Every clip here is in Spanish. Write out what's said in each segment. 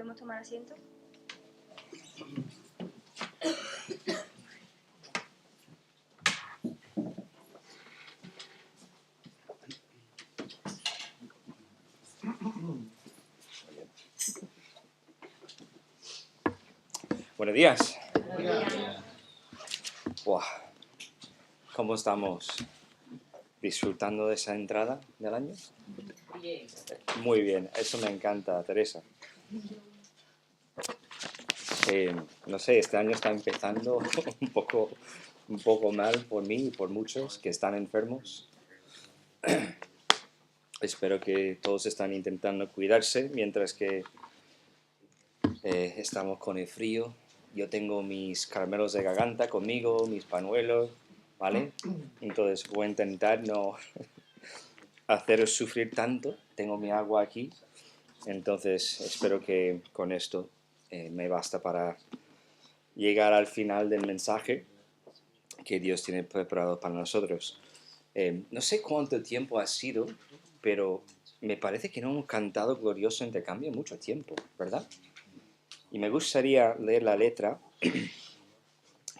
¿Podemos tomar asiento? Buenos días. Buenos días. Wow. ¿Cómo estamos? ¿Disfrutando de esa entrada del año? Bien. Muy bien, eso me encanta, Teresa. No sé, este año está empezando un poco mal por mí y por muchos que están enfermos. Espero que todos están intentando cuidarse mientras que estamos con el frío. Yo tengo mis caramelos de garganta conmigo, mis pañuelos, ¿vale? Entonces voy a intentar no haceros sufrir tanto. Tengo mi agua aquí, entonces espero que con esto me basta para llegar al final del mensaje que Dios tiene preparado para nosotros. No sé cuánto tiempo ha sido, pero me parece que no hemos cantado Glorioso Intercambio mucho tiempo, ¿verdad? Y me gustaría leer la letra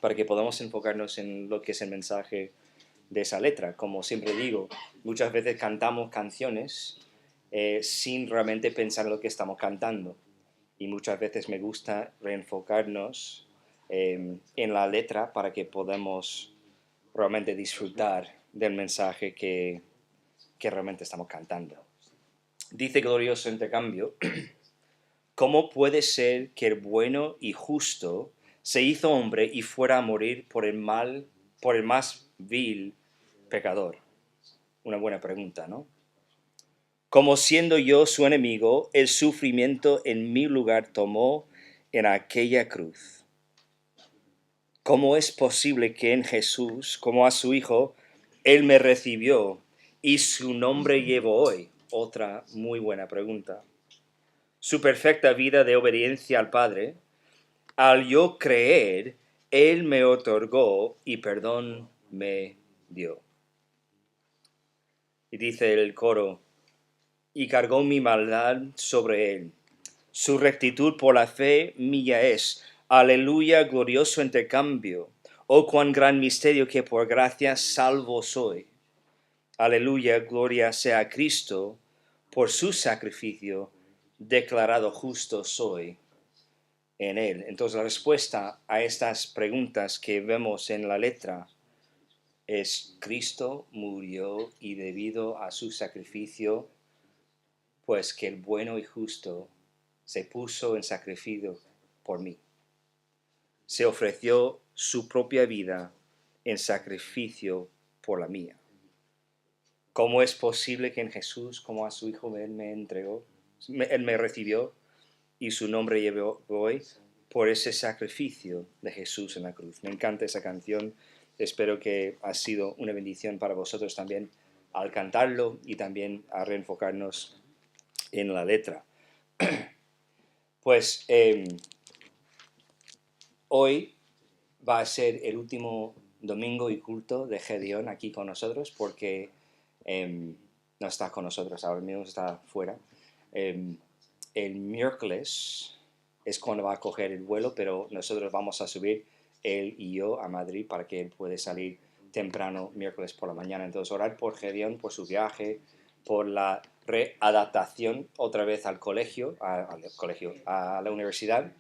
para que podamos enfocarnos en lo que es el mensaje de esa letra. Como siempre digo, muchas veces cantamos canciones sin realmente pensar en lo que estamos cantando. Y muchas veces me gusta reenfocarnos en la letra para que podamos realmente disfrutar del mensaje que realmente estamos cantando. Dice Glorioso Intercambio: ¿cómo puede ser que el bueno y justo se hizo hombre y fuera a morir por el más vil pecador? Una buena pregunta, ¿no? Como siendo yo su enemigo, el sufrimiento en mi lugar tomó en aquella cruz. ¿Cómo es posible que en Jesús, como a su Hijo, Él me recibió y su nombre llevo hoy? Otra muy buena pregunta. Su perfecta vida de obediencia al Padre, al yo creer, Él me otorgó y perdón me dio. Y dice el coro: y cargó mi maldad sobre Él. Su rectitud por la fe mía es. Aleluya, glorioso intercambio. Oh, cuán gran misterio que por gracia salvo soy. Aleluya, gloria sea a Cristo, por su sacrificio, declarado justo soy en Él. Entonces la respuesta a estas preguntas que vemos en la letra es: Cristo murió y debido a su sacrificio, pues que el bueno y justo se puso en sacrificio por mí. Se ofreció su propia vida en sacrificio por la mía. ¿Cómo es posible que en Jesús, como a su Hijo, Él me recibió y su nombre llevó hoy? Por ese sacrificio de Jesús en la cruz. Me encanta esa canción. Espero que ha sido una bendición para vosotros también al cantarlo y también a reenfocarnos en la letra. Pues hoy va a ser el último domingo y culto de Gedeón aquí con nosotros, porque no está con nosotros ahora mismo, está fuera. El miércoles es cuando va a coger el vuelo, pero nosotros vamos a subir, él y yo, a Madrid para que él pueda salir temprano miércoles por la mañana. Entonces, orar por Gedeón, por su viaje, por la readaptación otra vez al colegio, a la universidad.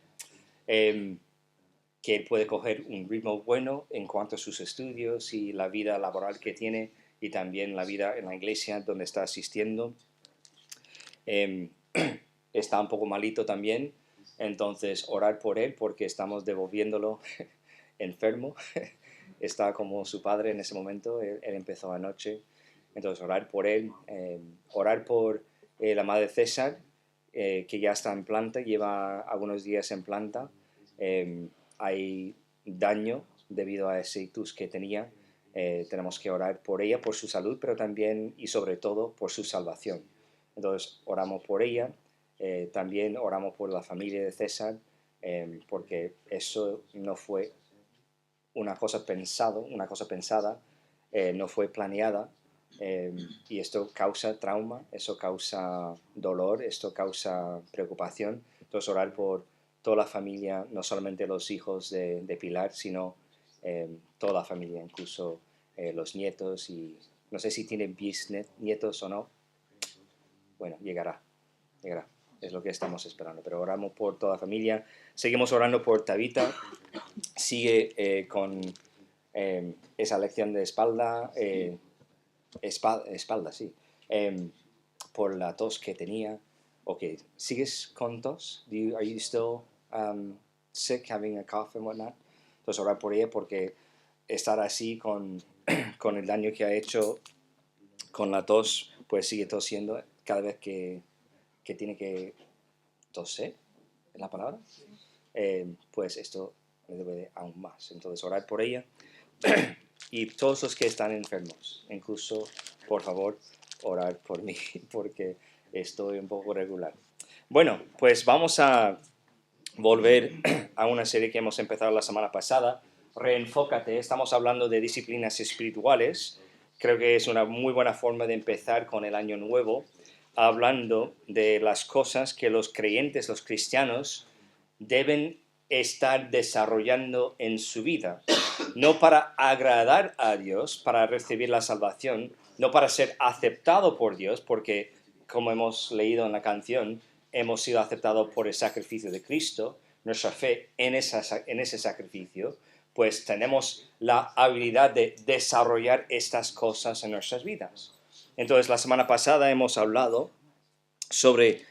Que él puede coger un ritmo bueno en cuanto a sus estudios y la vida laboral que tiene, y también la vida en la iglesia donde está asistiendo. Está un poco malito también, entonces orar por él porque estamos devolviéndolo enfermo. Está como su padre en ese momento, él empezó anoche, entonces orar por él, orar por la madre César, que ya está en planta, lleva algunos días en planta. Hay daño debido a ese ictus que tenía. Tenemos que orar por ella, por su salud, pero también y sobre todo por su salvación. Entonces oramos por ella, también oramos por la familia de César, porque eso no fue una cosa pensada, no fue planeada, y esto causa trauma, eso causa dolor, esto causa preocupación Entonces orar por toda la familia, no solamente los hijos de Pilar, sino toda la familia, incluso los nietos, y no sé si tiene bisnietos o no. Bueno, llegará. Es lo que estamos esperando, pero oramos por toda la familia. Seguimos orando por Tabita. Sigue con esa lección de espalda, sí, por la tos que tenía. Ok, ¿sigues con tos? Are you still sick, having a cough and whatnot? Entonces orar por ella, porque estar así con el daño que ha hecho con la tos, pues sigue tosiendo cada vez que tiene que toser, ¿es la palabra? Pues esto me debe aún más. Entonces orar por ella y todos los que están enfermos, incluso, por favor, orar por mí, porque estoy un poco regular. Bueno, pues vamos a volver a una serie que hemos empezado la semana pasada, Reenfócate. Estamos hablando de disciplinas espirituales. Creo que es una muy buena forma de empezar con el año nuevo, hablando de las cosas que los creyentes, los cristianos, deben estar desarrollando en su vida. No para agradar a Dios, para recibir la salvación, no para ser aceptado por Dios, porque, como hemos leído en la canción, hemos sido aceptados por el sacrificio de Cristo, nuestra fe en ese sacrificio, pues tenemos la habilidad de desarrollar estas cosas en nuestras vidas. Entonces, la semana pasada hemos hablado sobre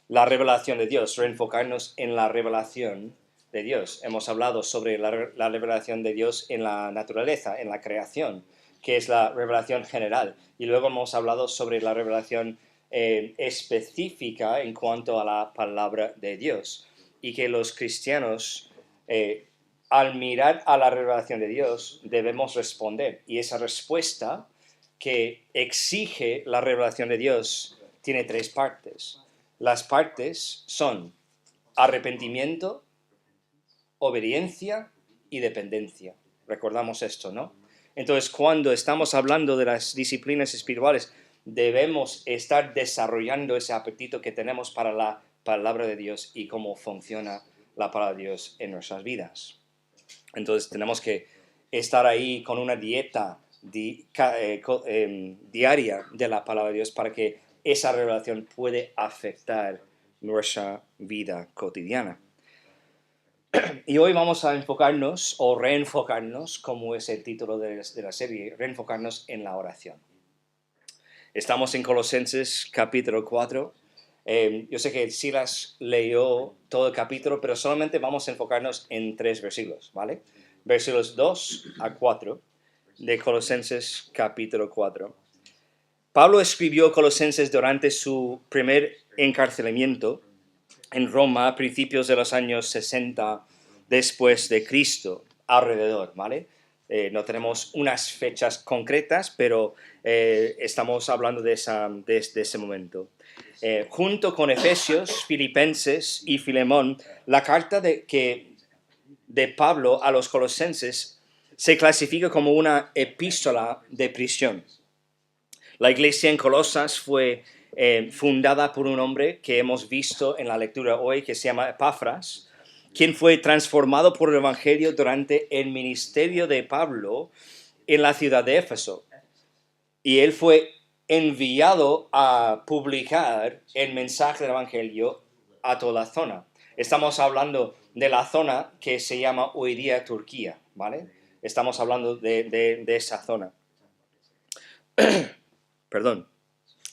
la revelación de Dios, reenfocarnos en la revelación de Dios. Hemos hablado sobre la revelación de Dios en la naturaleza, en la creación, que es la revelación general. Y luego hemos hablado sobre la revelación específica en cuanto a la palabra de Dios. Y que los cristianos, al mirar a la revelación de Dios, debemos responder. Y esa respuesta que exige la revelación de Dios tiene 3 partes. Las partes son arrepentimiento, obediencia y dependencia. Recordamos esto, ¿no? Entonces, cuando estamos hablando de las disciplinas espirituales, debemos estar desarrollando ese apetito que tenemos para la palabra de Dios y cómo funciona la palabra de Dios en nuestras vidas. Entonces, tenemos que estar ahí con una dieta diaria de la palabra de Dios para que esa revelación puede afectar nuestra vida cotidiana. Y hoy vamos a enfocarnos o reenfocarnos, como es el título de la serie, reenfocarnos en la oración. Estamos en Colosenses capítulo 4. Yo sé que Silas leyó todo el capítulo, pero solamente vamos a enfocarnos en 3 versículos, ¿vale? Versículos 2 a 4 de Colosenses capítulo 4. Pablo escribió Colosenses durante su primer encarcelamiento en Roma a principios de los años 60 después de Cristo, alrededor, ¿vale? No tenemos unas fechas concretas, pero estamos hablando de ese momento. Junto con Efesios, Filipenses y Filemón, la carta de Pablo a los colosenses se clasifica como una epístola de prisión. La iglesia en Colosas fue fundada por un hombre que hemos visto en la lectura hoy, que se llama Epafras, quien fue transformado por el Evangelio durante el ministerio de Pablo en la ciudad de Éfeso. Y él fue enviado a publicar el mensaje del Evangelio a toda la zona. Estamos hablando de la zona que se llama hoy día Turquía, ¿vale? Estamos hablando de esa zona. Perdón.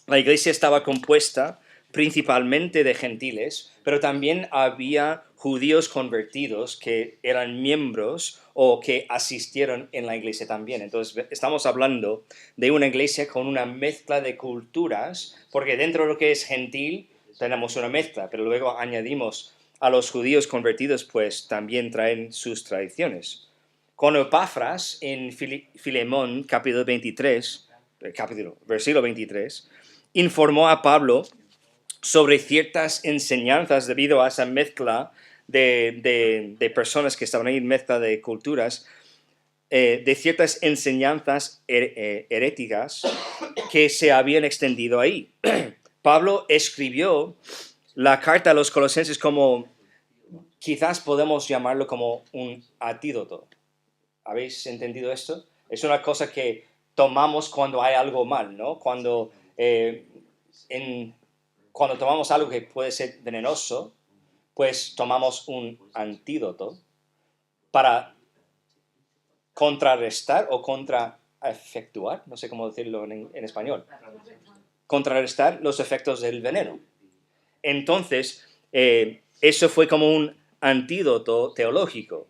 La iglesia estaba compuesta principalmente de gentiles, pero también había judíos convertidos que eran miembros o que asistieron en la iglesia también. Entonces, estamos hablando de una iglesia con una mezcla de culturas, porque dentro de lo que es gentil tenemos una mezcla, pero luego añadimos a los judíos convertidos, pues también traen sus tradiciones. Con Epafras, en Filemón, versículo 23, informó a Pablo sobre ciertas enseñanzas debido a esa mezcla de personas que estaban ahí, mezcla de culturas, de ciertas enseñanzas heréticas que se habían extendido ahí. Pablo escribió la carta a los Colosenses como, quizás podemos llamarlo como un antídoto. ¿Habéis entendido esto? Es una cosa que tomamos cuando hay algo mal, ¿no? Cuando tomamos algo que puede ser venenoso, pues tomamos un antídoto para contrarrestar o contraefectuar, no sé cómo decirlo en español, contrarrestar los efectos del veneno. Entonces, eso fue como un antídoto teológico.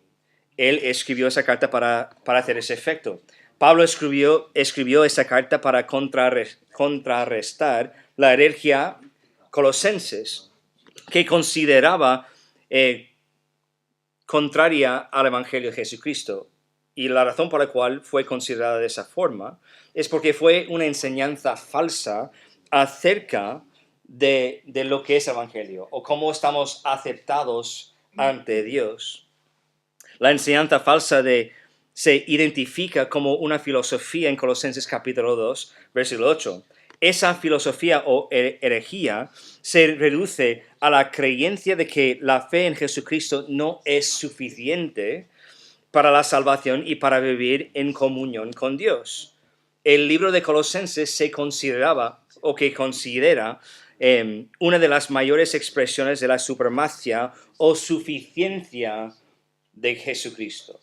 Él escribió esa carta para hacer ese efecto. Pablo escribió esa carta para contrarrestar la herejía colosenses, que consideraba contraria al Evangelio de Jesucristo. Y la razón por la cual fue considerada de esa forma es porque fue una enseñanza falsa acerca de lo que es Evangelio o cómo estamos aceptados ante Dios. La enseñanza falsa se identifica como una filosofía en Colosenses capítulo 2, versículo 8. Esa filosofía o herejía se reduce a la creencia de que la fe en Jesucristo no es suficiente para la salvación y para vivir en comunión con Dios. El libro de Colosenses se consideraba o que considera una de las mayores expresiones de la supremacía o suficiencia de Jesucristo.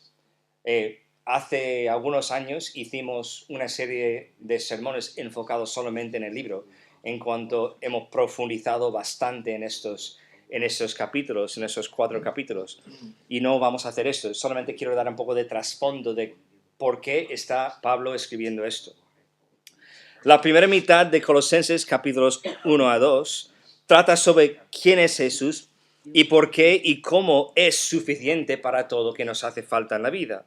Hace algunos años hicimos una serie de sermones enfocados solamente en el libro, en cuanto hemos profundizado bastante en estos capítulos, en esos 4 capítulos. Y no vamos a hacer esto, solamente quiero dar un poco de trasfondo de por qué está Pablo escribiendo esto. La primera mitad de Colosenses, capítulos 1 a 2, trata sobre quién es Jesús y por qué y cómo es suficiente para todo que nos hace falta en la vida.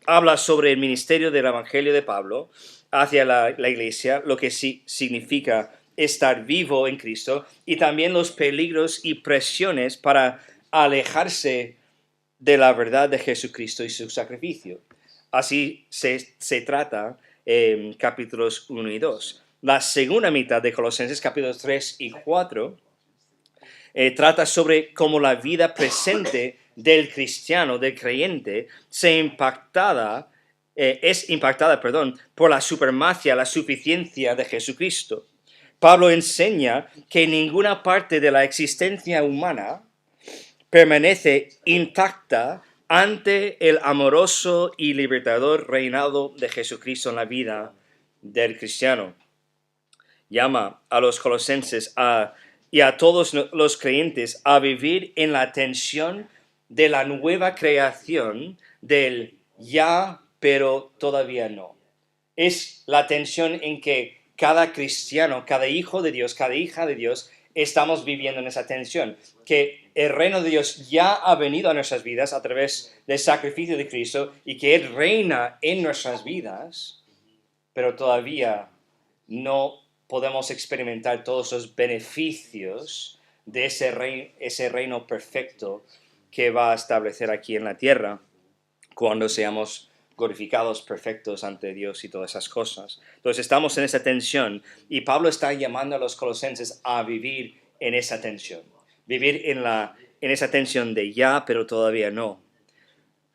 Habla sobre el ministerio del Evangelio de Pablo hacia la iglesia, lo que significa estar vivo en Cristo, y también los peligros y presiones para alejarse de la verdad de Jesucristo y su sacrificio. Así se trata en capítulos 1 y 2. La segunda mitad de Colosenses, capítulos 3 y 4, trata sobre cómo la vida presente del cristiano, del creyente, es impactada por la supremacía, la suficiencia de Jesucristo. Pablo enseña que ninguna parte de la existencia humana permanece intacta ante el amoroso y libertador reinado de Jesucristo en la vida del cristiano. Llama a los colosenses y a todos los creyentes a vivir en la tensión de la nueva creación del ya, pero todavía no. Es la tensión en que cada cristiano, cada hijo de Dios, cada hija de Dios, estamos viviendo en esa tensión, que el reino de Dios ya ha venido a nuestras vidas a través del sacrificio de Cristo y que Él reina en nuestras vidas, pero todavía no podemos experimentar todos los beneficios de ese reino perfecto que va a establecer aquí en la tierra cuando seamos glorificados, perfectos ante Dios y todas esas cosas. Entonces estamos en esa tensión y Pablo está llamando a los colosenses a vivir en esa tensión, vivir en esa tensión de ya, pero todavía no.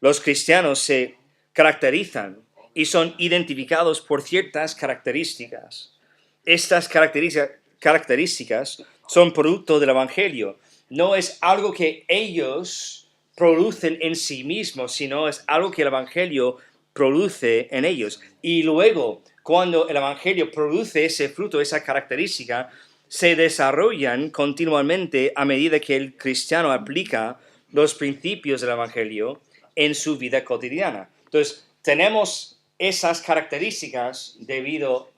Los cristianos se caracterizan y son identificados por ciertas características. Estas características son producto del Evangelio. No es algo que ellos producen en sí mismos, sino es algo que el Evangelio produce en ellos. Y luego, cuando el Evangelio produce ese fruto, esa característica, se desarrollan continuamente a medida que el cristiano aplica los principios del Evangelio en su vida cotidiana. Entonces, tenemos esas características debido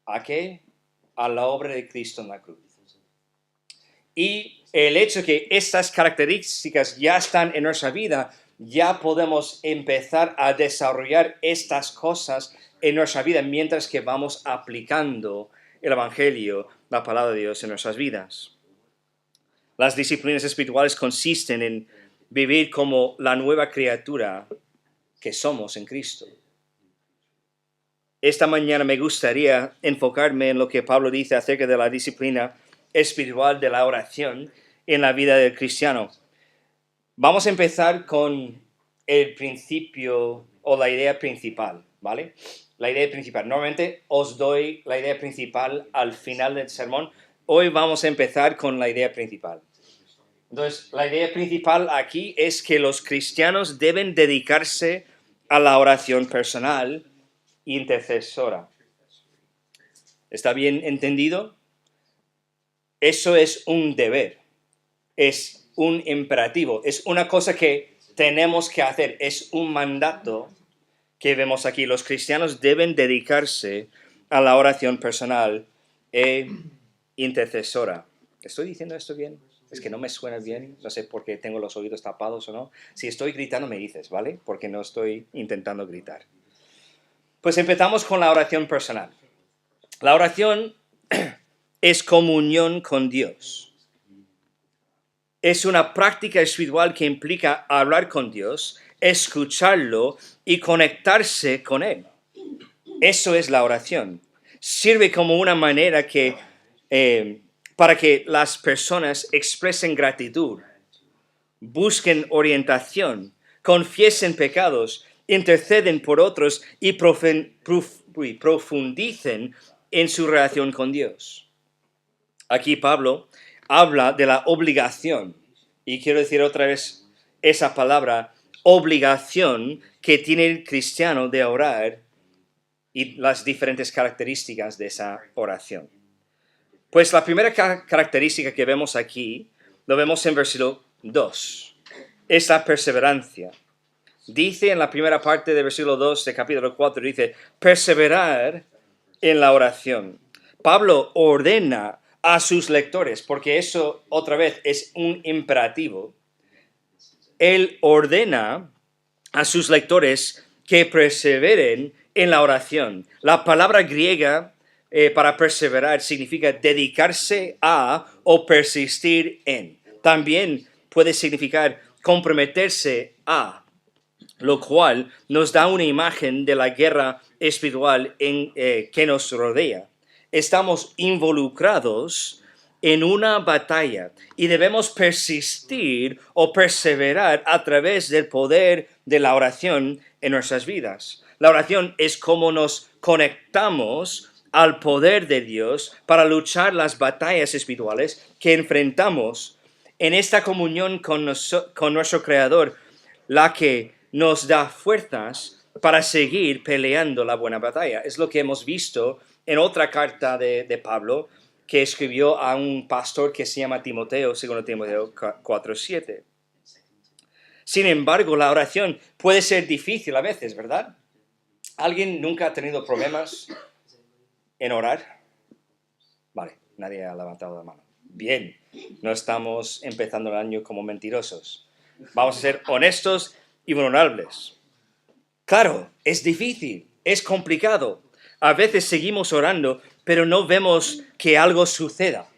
¿a qué? A la obra de Cristo en la cruz. Y el hecho de que estas características ya están en nuestra vida, ya podemos empezar a desarrollar estas cosas en nuestra vida mientras que vamos aplicando el Evangelio, la palabra de Dios en nuestras vidas. Las disciplinas espirituales consisten en vivir como la nueva criatura que somos en Cristo. Esta mañana me gustaría enfocarme en lo que Pablo dice acerca de la disciplina espiritual de la oración en la vida del cristiano. Vamos a empezar con el principio o la idea principal, ¿vale? La idea principal. Normalmente os doy la idea principal al final del sermón. Hoy vamos a empezar con la idea principal. Entonces, la idea principal aquí es que los cristianos deben dedicarse a la oración personal intercesora. ¿Está bien entendido? Eso es un deber, es un imperativo, es una cosa que tenemos que hacer, es un mandato que vemos aquí. Los cristianos deben dedicarse a la oración personal e intercesora. ¿Estoy diciendo esto bien? Es que no me suena bien, no sé por qué tengo los oídos tapados o no. Si estoy gritando me dices, ¿vale? Porque no estoy intentando gritar. Pues empezamos con la oración personal. La oración es comunión con Dios. Es una práctica espiritual que implica hablar con Dios, escucharlo y conectarse con Él. Eso es la oración. Sirve como una manera para que las personas expresen gratitud, busquen orientación, confiesen pecados, interceden por otros y profundicen en su relación con Dios. Aquí Pablo habla de la obligación, y quiero decir otra vez esa palabra, obligación que tiene el cristiano de orar y las diferentes características de esa oración. Pues la primera característica que vemos aquí, lo vemos en versículo 2, es la perseverancia. Dice en la primera parte del versículo 2 de capítulo 4, dice, perseverar en la oración. Pablo ordena a sus lectores, porque eso otra vez es un imperativo. Él ordena a sus lectores que perseveren en la oración. La palabra griega para perseverar significa dedicarse a o persistir en. También puede significar comprometerse a, lo cual nos da una imagen de la guerra espiritual que nos rodea. Estamos involucrados en una batalla y debemos persistir o perseverar a través del poder de la oración en nuestras vidas. La oración es como nos conectamos al poder de Dios para luchar las batallas espirituales que enfrentamos en esta comunión con nuestro Creador, la que nos da fuerzas para seguir peleando la buena batalla. Es lo que hemos visto en otra carta de Pablo, que escribió a un pastor que se llama Timoteo, 2 Timoteo 4:7. Sin embargo, la oración puede ser difícil a veces, ¿verdad? ¿Alguien nunca ha tenido problemas en orar? Vale, nadie ha levantado la mano. Bien, no estamos empezando el año como mentirosos. Vamos a ser honestos y vulnerables. Claro, es difícil, es complicado. A veces seguimos orando, pero no vemos que algo suceda.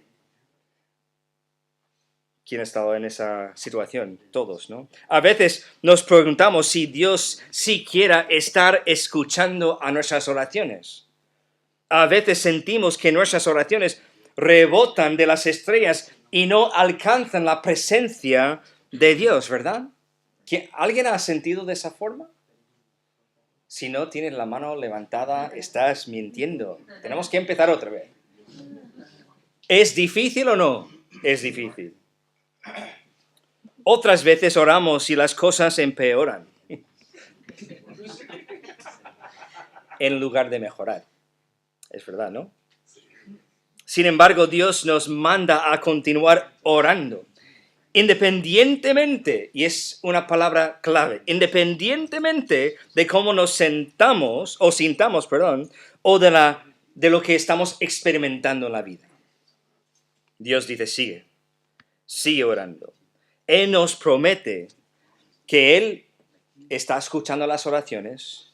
¿Quién ha estado en esa situación? Todos, ¿no? A veces nos preguntamos si Dios siquiera está escuchando a nuestras oraciones. A veces sentimos que nuestras oraciones rebotan de las estrellas y no alcanzan la presencia de Dios, ¿verdad? ¿Alguien ha sentido de esa forma? Si no tienes la mano levantada, estás mintiendo. Tenemos que empezar otra vez. ¿Es difícil o no? Es difícil. Otras veces oramos y las cosas empeoran en lugar de mejorar. Es verdad, ¿no? Sin embargo, Dios nos manda a continuar orando. Independientemente, y es una palabra clave, independientemente de cómo nos sintamos, o de lo que estamos experimentando en la vida. Dios dice, sigue orando. Él nos promete que Él está escuchando las oraciones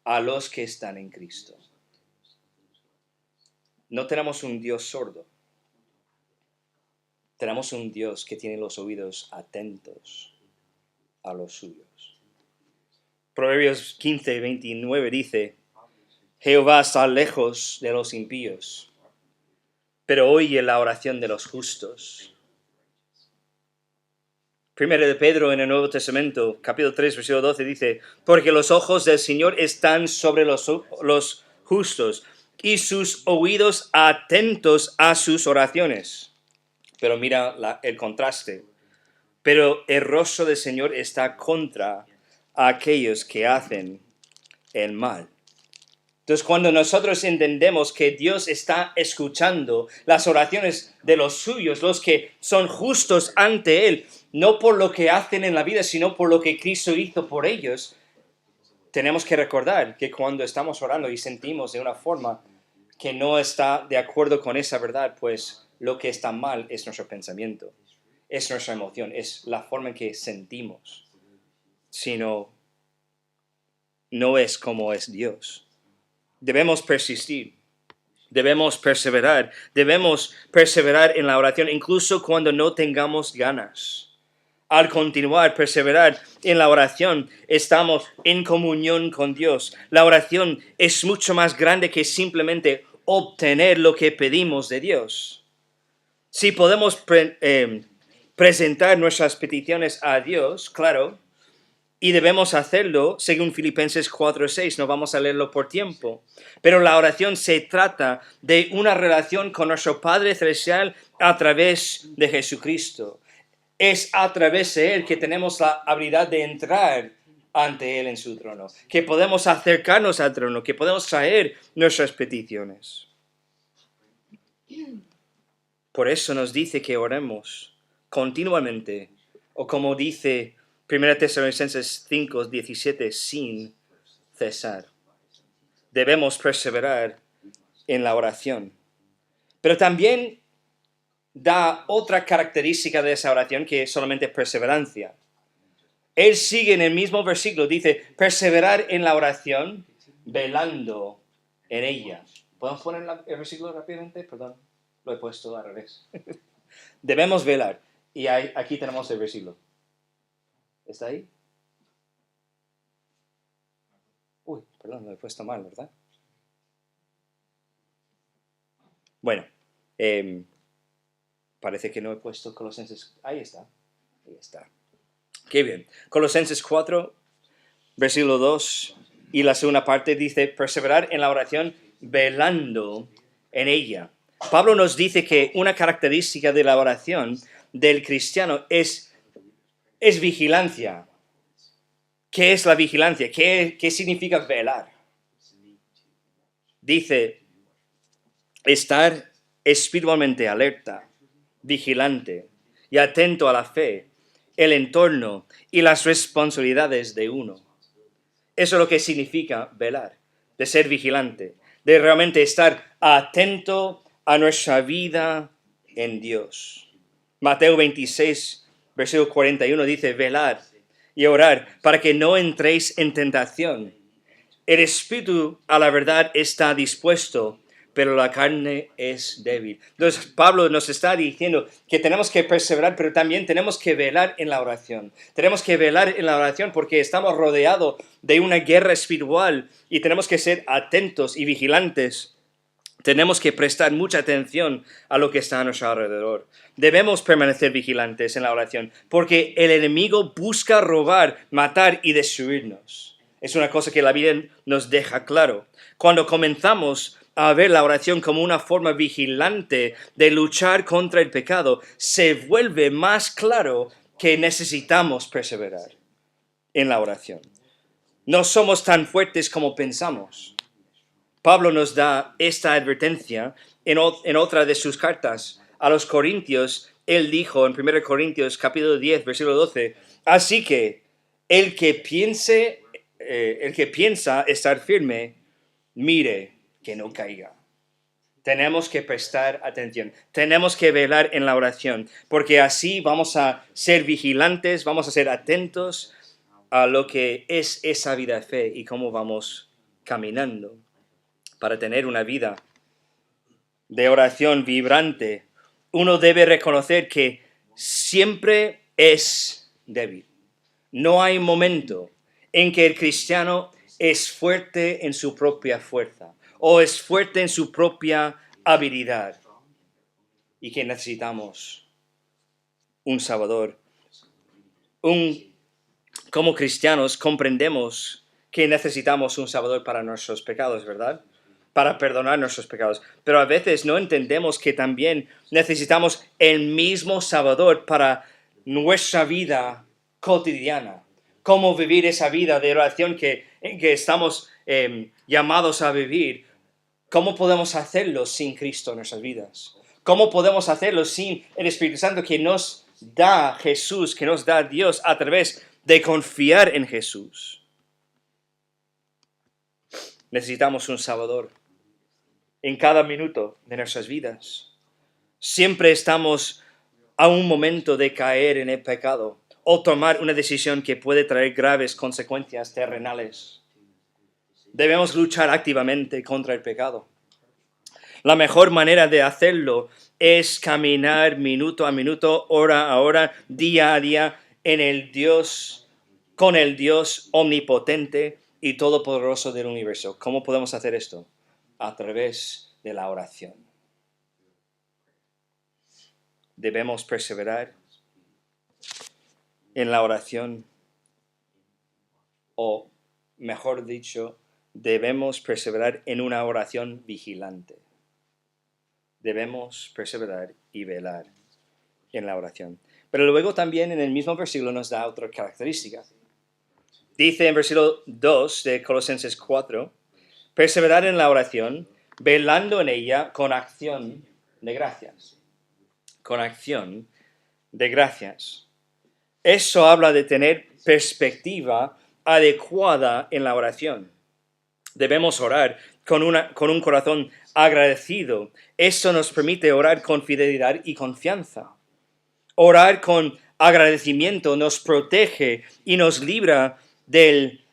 a los que están en Cristo. No tenemos un Dios sordo. Tenemos un Dios que tiene los oídos atentos a los suyos. Proverbios 15:29 dice, Jehová está lejos de los impíos, pero oye la oración de los justos. Primero de Pedro en el Nuevo Testamento, capítulo 3, versículo 12, dice, porque los ojos del Señor están sobre los justos y sus oídos atentos a sus oraciones. Pero mira el contraste. Pero el rostro del Señor está contra aquellos que hacen el mal. Entonces, cuando nosotros entendemos que Dios está escuchando las oraciones de los suyos, los que son justos ante Él, no por lo que hacen en la vida, sino por lo que Cristo hizo por ellos, tenemos que recordar que cuando estamos orando y sentimos de una forma que no está de acuerdo con esa verdad, pues lo que está mal es nuestro pensamiento, es nuestra emoción, es la forma en que sentimos, sino no es como es Dios. Debemos persistir, debemos perseverar en la oración incluso cuando no tengamos ganas. Al continuar, perseverar en la oración, estamos en comunión con Dios. La oración es mucho más grande que simplemente obtener lo que pedimos de Dios. Si podemos presentar nuestras peticiones a Dios, claro, y debemos hacerlo según Filipenses 4:6, no vamos a leerlo por tiempo. Pero la oración se trata de una relación con nuestro Padre Celestial a través de Jesucristo. Es a través de Él que tenemos la habilidad de entrar ante Él en su trono, que podemos acercarnos al trono, que podemos traer nuestras peticiones. Por eso nos dice que oremos continuamente, o como dice 1 Tesalonicenses 5:17, sin cesar. Debemos perseverar en la oración. Pero también da otra característica de esa oración que es solamente perseverancia. Él sigue en el mismo versículo, dice, perseverar en la oración, velando en ella. ¿Podemos poner el versículo rápidamente? Perdón, lo he puesto al revés. Debemos velar. Y aquí tenemos el versículo. ¿Está ahí? Uy, perdón, lo he puesto mal, ¿verdad? Bueno, parece que no he puesto Colosenses. Ahí está. Qué bien. Colosenses 4, versículo 2, y la segunda parte dice, perseverar en la oración, velando en ella. Pablo nos dice que una característica de la oración del cristiano es vigilancia. ¿Qué es la vigilancia? ¿Qué significa velar? Dice, estar espiritualmente alerta, vigilante y atento a la fe, el entorno y las responsabilidades de uno. Eso es lo que significa velar, de ser vigilante, de realmente estar atento a nuestra vida en Dios. Mateo 26, versículo 41 dice, velad y orad para que no entréis en tentación. El espíritu a la verdad está dispuesto, pero la carne es débil. Entonces Pablo nos está diciendo que tenemos que perseverar, pero también tenemos que velar en la oración. Tenemos que velar en la oración porque estamos rodeados de una guerra espiritual y tenemos que ser atentos y vigilantes. Tenemos que prestar mucha atención a lo que está a nuestro alrededor. Debemos permanecer vigilantes en la oración porque el enemigo busca robar, matar y destruirnos. Es una cosa que la Biblia nos deja claro. Cuando comenzamos a ver la oración como una forma vigilante de luchar contra el pecado, se vuelve más claro que necesitamos perseverar en la oración. No somos tan fuertes como pensamos. Pablo nos da esta advertencia en otra de sus cartas a los Corintios. Él dijo en 1 Corintios capítulo 10, versículo 12, así que el que piensa estar firme, mire que no caiga. Tenemos que prestar atención, tenemos que velar en la oración, porque así vamos a ser vigilantes, vamos a ser atentos a lo que es esa vida de fe y cómo vamos caminando. Para tener una vida de oración vibrante, uno debe reconocer que siempre es débil. No hay momento en que el cristiano es fuerte en su propia fuerza o es fuerte en su propia habilidad. y que necesitamos un Salvador. Como cristianos comprendemos que necesitamos un Salvador para nuestros pecados, ¿verdad? Para perdonar nuestros pecados. Pero a veces no entendemos que también necesitamos el mismo Salvador para nuestra vida cotidiana. Cómo vivir esa vida de oración en que estamos llamados a vivir. ¿Cómo podemos hacerlo sin Cristo en nuestras vidas? ¿Cómo podemos hacerlo sin el Espíritu Santo que nos da Jesús, que nos da Dios a través de confiar en Jesús? Necesitamos un Salvador en cada minuto de nuestras vidas. Siempre estamos a un momento de caer en el pecado o tomar una decisión que puede traer graves consecuencias terrenales. Debemos luchar activamente contra el pecado. La mejor manera de hacerlo es caminar minuto a minuto, hora a hora, día a día con el Dios omnipotente y todopoderoso del universo. ¿Cómo podemos hacer esto? A través de la oración. Debemos perseverar en la oración, o mejor dicho, debemos perseverar en una oración vigilante. Debemos perseverar y velar en la oración. Pero luego también en el mismo versículo nos da otra característica. Dice en versículo 2 de Colosenses 4, perseverar en la oración, velando en ella con acción de gracias. Con acción de gracias. Eso habla de tener perspectiva adecuada en la oración. Debemos orar con un corazón agradecido. Eso nos permite orar con fidelidad y confianza. Orar con agradecimiento nos protege y nos libra del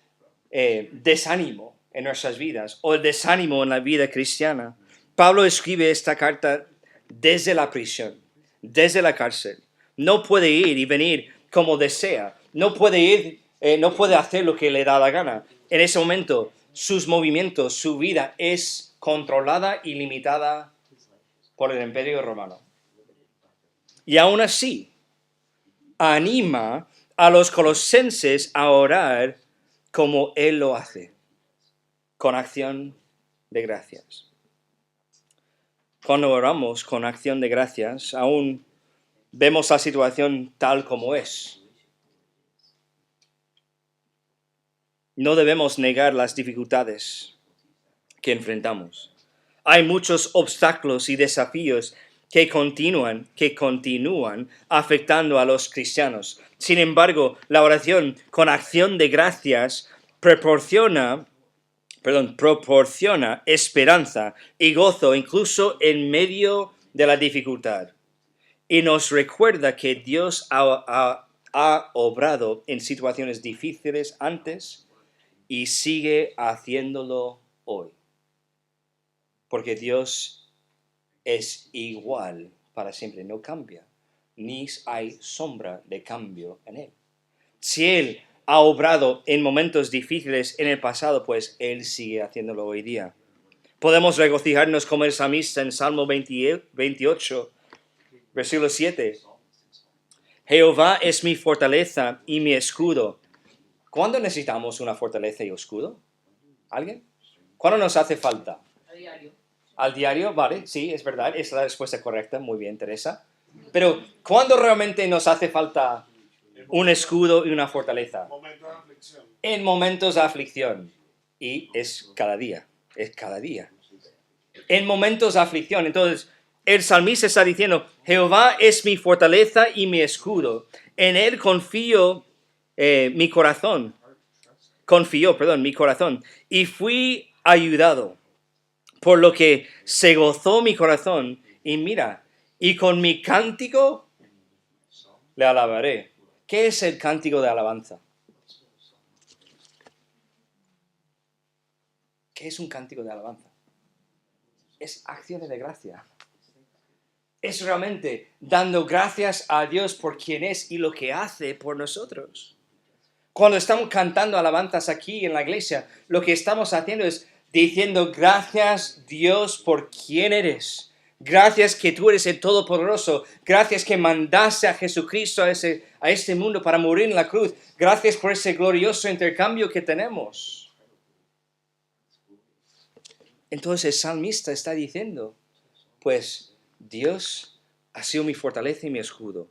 desánimo en nuestras vidas o el desánimo en la vida cristiana. Pablo escribe esta carta desde la prisión, desde la cárcel. No puede ir y venir como desea. No puede hacer lo que le da la gana. En ese momento, sus movimientos, su vida es controlada y limitada por el Imperio Romano. Y aún así, anima a los colosenses a orar como él lo hace, con acción de gracias. Cuando oramos con acción de gracias, aún vemos la situación tal como es. No debemos negar las dificultades que enfrentamos. Hay muchos obstáculos y desafíos que continúan afectando a los cristianos. Sin embargo, la oración con acción de gracias proporciona esperanza y gozo incluso en medio de la dificultad. Y nos recuerda que Dios ha obrado en situaciones difíciles antes y sigue haciéndolo hoy. Porque Dios es igual para siempre, no cambia, ni hay sombra de cambio en Él. Si Él ha obrado en momentos difíciles en el pasado, pues Él sigue haciéndolo hoy día. Podemos regocijarnos como el salmista en Salmo 28, versículo 7. Jehová es mi fortaleza y mi escudo. ¿Cuándo necesitamos una fortaleza y escudo? ¿Alguien? ¿Cuándo nos hace falta? A diario. Al diario, vale, sí, es verdad, es la respuesta correcta, muy bien, Teresa. Pero, ¿cuándo realmente nos hace falta un escudo y una fortaleza? En momentos de aflicción. Y es cada día. En momentos de aflicción. Entonces, el salmista está diciendo, Jehová es mi fortaleza y mi escudo. En Él confío mi corazón. Mi corazón. Y fui ayudado. Por lo que se gozó mi corazón. Y mira, y con mi cántico le alabaré. ¿Qué es el cántico de alabanza? ¿Qué es un cántico de alabanza? Es acciones de gracia. Es realmente dando gracias a Dios por quien es y lo que hace por nosotros. Cuando estamos cantando alabanzas aquí en la iglesia, lo que estamos haciendo es diciendo gracias Dios por quién eres. Gracias que tú eres el Todopoderoso. Gracias que mandaste a Jesucristo a este mundo para morir en la cruz. Gracias por ese glorioso intercambio que tenemos. Entonces el salmista está diciendo, pues Dios ha sido mi fortaleza y mi escudo.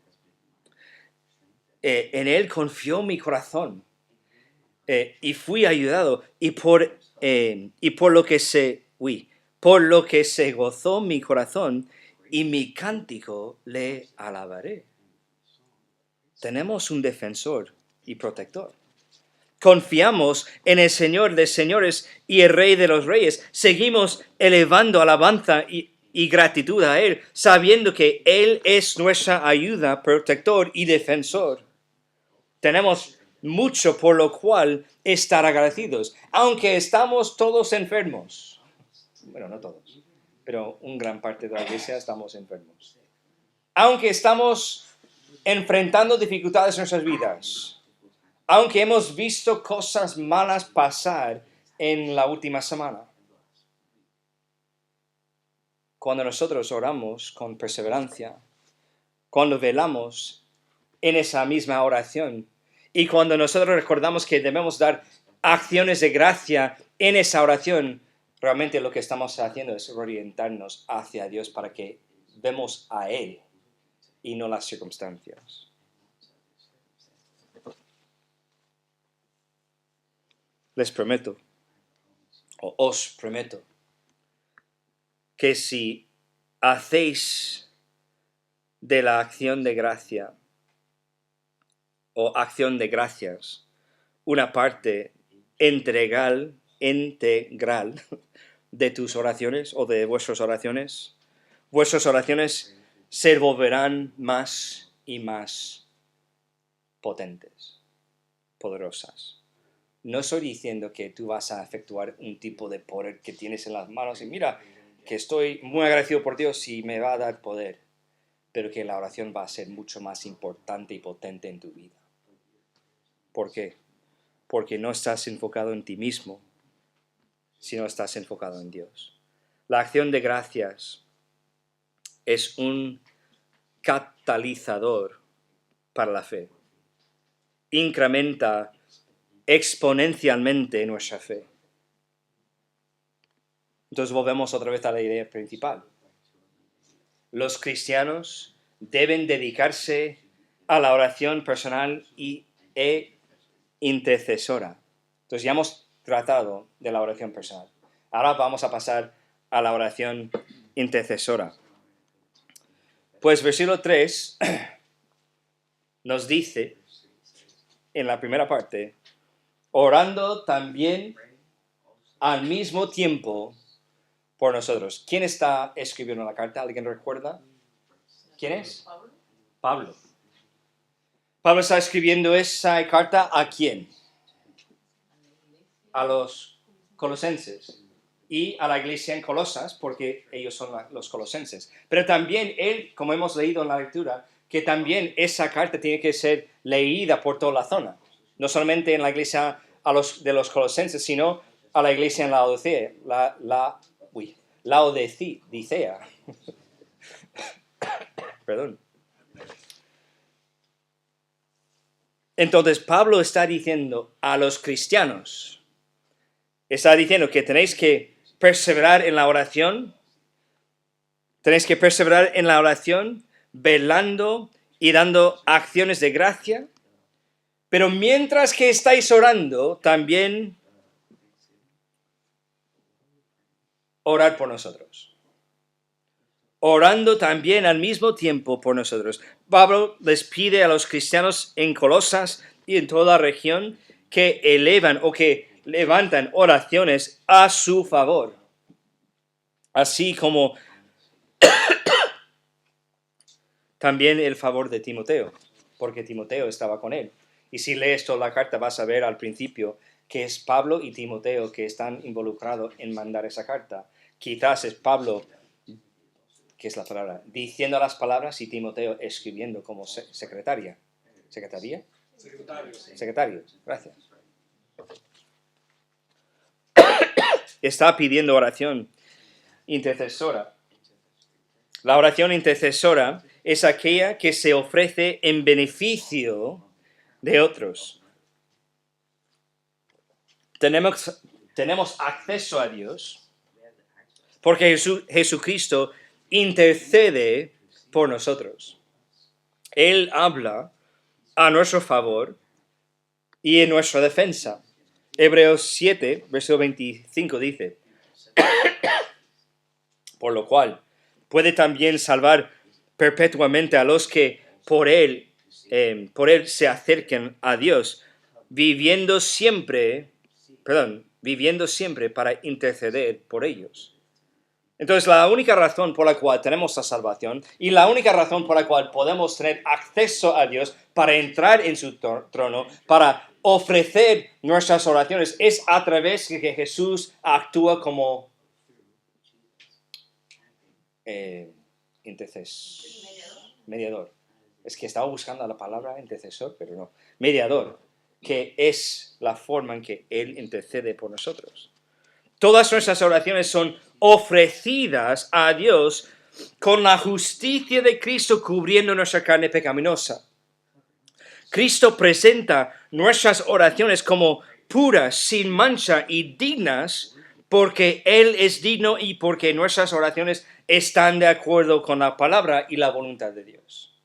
En Él confió mi corazón y fui ayudado. Y por lo que se gozó mi corazón y mi cántico le alabaré. Tenemos un defensor y protector. Confiamos en el Señor de señores y el Rey de los reyes. Seguimos elevando alabanza y gratitud a Él, sabiendo que Él es nuestra ayuda, protector y defensor. Tenemos mucho por lo cual estar agradecidos, aunque estamos todos enfermos. Bueno, no todos, pero una gran parte de la iglesia estamos enfermos. Aunque estamos enfrentando dificultades en nuestras vidas, aunque hemos visto cosas malas pasar en la última semana. Cuando nosotros oramos con perseverancia, cuando velamos en esa misma oración y cuando nosotros recordamos que debemos dar acciones de gracia en esa oración, realmente lo que estamos haciendo es orientarnos hacia Dios para que vemos a Él y no las circunstancias. Les prometo, o os prometo, que si hacéis de la acción de gracia o acción de gracias una parte integral de tus oraciones o de vuestras oraciones se volverán más y más potentes, poderosas. No estoy diciendo que tú vas a efectuar un tipo de poder que tienes en las manos y mira, que estoy muy agradecido por Dios y me va a dar poder, pero que la oración va a ser mucho más importante y potente en tu vida. ¿Por qué? Porque no estás enfocado en ti mismo, sino estás enfocado en Dios. La acción de gracias es un catalizador para la fe. Incrementa exponencialmente nuestra fe. Entonces volvemos otra vez a la idea principal. Los cristianos deben dedicarse a la oración personal e intercesora. Entonces ya hemos tratado de la oración personal. Ahora vamos a pasar a la oración intercesora. Pues versículo 3 nos dice, en la primera parte, orando también al mismo tiempo por nosotros. ¿Quién está escribiendo la carta? ¿Alguien recuerda? ¿Quién es? Pablo. Pablo está escribiendo esa carta ¿a quién? A los colosenses y a la iglesia en Colosas, porque ellos son los colosenses. Pero también él, como hemos leído en la lectura, que también esa carta tiene que ser leída por toda la zona. No solamente en la iglesia de los colosenses, sino a la iglesia en Laodicea. Perdón. Entonces Pablo está diciendo a los cristianos, está diciendo que tenéis que perseverar en la oración, velando y dando acciones de gracia, pero mientras que estáis orando, también orad por nosotros. Orando también al mismo tiempo por nosotros. Pablo les pide a los cristianos en Colosas y en toda la región que elevan o que levantan oraciones a su favor. Así como también el favor de Timoteo, porque Timoteo estaba con él. Y si lees toda la carta vas a ver al principio que es Pablo y Timoteo que están involucrados en mandar esa carta. Quizás es Pablo, ¿qué es la palabra? Diciendo las palabras y Timoteo escribiendo como secretaria. ¿Secretaría? Secretario, gracias. Está pidiendo oración intercesora. La oración intercesora es aquella que se ofrece en beneficio de otros. Tenemos acceso a Dios porque Jesucristo intercede por nosotros. Él habla a nuestro favor y en nuestra defensa. Hebreos 7, versículo 25 dice, por lo cual puede también salvar perpetuamente a los que por él se acerquen a Dios, viviendo siempre para interceder por ellos. Entonces, la única razón por la cual tenemos la salvación y la única razón por la cual podemos tener acceso a Dios para entrar en su trono, para ofrecer nuestras oraciones, es a través de que Jesús actúa como mediador. Es que estaba buscando la palabra intercesor, pero no. Mediador, que es la forma en que Él intercede por nosotros. Todas nuestras oraciones son ofrecidas a Dios con la justicia de Cristo cubriendo nuestra carne pecaminosa. Cristo presenta nuestras oraciones como puras, sin mancha y dignas, porque Él es digno y porque nuestras oraciones están de acuerdo con la palabra y la voluntad de Dios.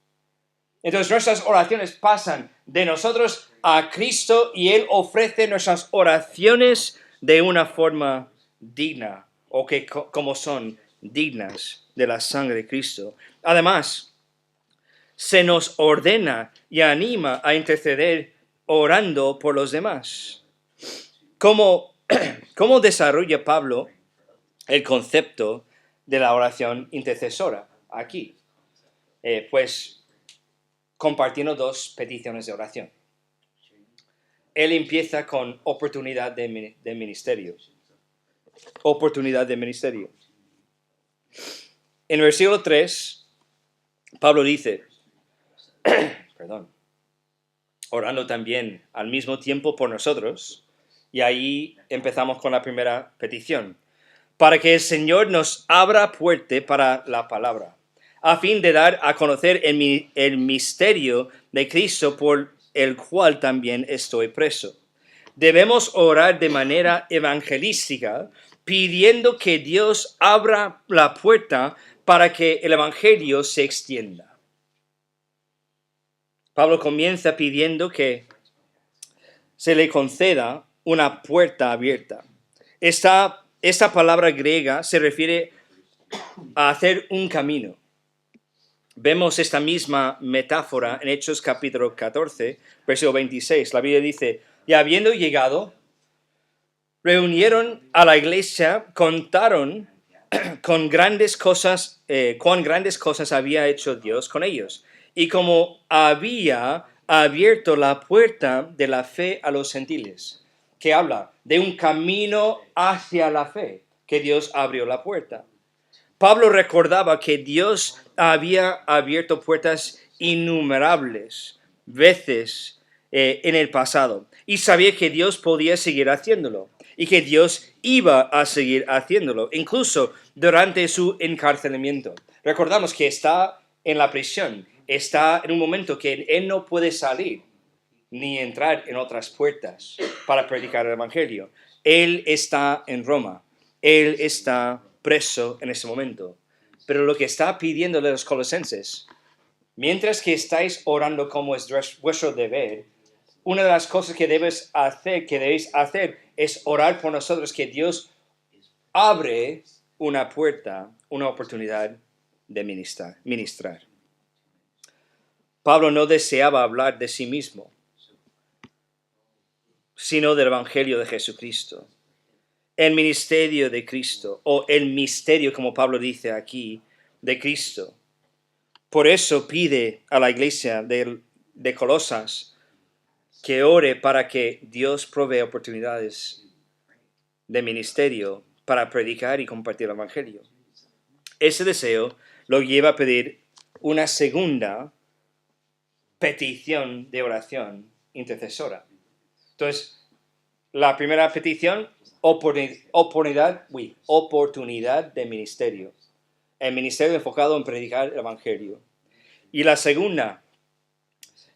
Entonces nuestras oraciones pasan de nosotros a Cristo y Él ofrece nuestras oraciones de una forma digna o que como son dignas de la sangre de Cristo. Además, se nos ordena y anima a interceder orando por los demás. ¿Cómo desarrolla Pablo el concepto de la oración intercesora aquí? Pues compartiendo dos peticiones de oración. Él empieza con oportunidad de ministerio. Oportunidad de ministerio. En el versículo 3, Pablo dice, orando también al mismo tiempo por nosotros, y ahí empezamos con la primera petición, para que el Señor nos abra puerta para la palabra, a fin de dar a conocer el misterio de Cristo por el cual también estoy preso. Debemos orar de manera evangelística, pidiendo que Dios abra la puerta para que el evangelio se extienda. Pablo comienza pidiendo que se le conceda una puerta abierta. Esta palabra griega se refiere a hacer un camino. Vemos esta misma metáfora en Hechos capítulo 14, versículo 26. La Biblia dice, y habiendo llegado, reunieron a la iglesia, contaron cuán grandes cosas había hecho Dios con ellos, y cómo había abierto la puerta de la fe a los gentiles, que habla de un camino hacia la fe, que Dios abrió la puerta. Pablo recordaba que Dios había abierto puertas innumerables veces en el pasado y sabía que Dios podía seguir haciéndolo y que Dios iba a seguir haciéndolo, incluso durante su encarcelamiento. Recordamos que está en la prisión, está en un momento que él no puede salir ni entrar en otras puertas para predicar el evangelio. Él está en Roma, él está preso en ese momento. Pero lo que está pidiéndole a los colosenses, mientras que estáis orando como es vuestro deber, una de las cosas que debéis hacer es orar por nosotros, que Dios abre una puerta, una oportunidad de ministrar. Pablo no deseaba hablar de sí mismo, sino del Evangelio de Jesucristo. El ministerio de Cristo, o el misterio, como Pablo dice aquí, de Cristo. Por eso pide a la iglesia de Colosas que ore para que Dios provee oportunidades de ministerio para predicar y compartir el Evangelio. Ese deseo lo lleva a pedir una segunda petición de oración intercesora. Entonces, la primera petición, oportunidad de ministerio. el ministerio enfocado en predicar el Evangelio. Y la segunda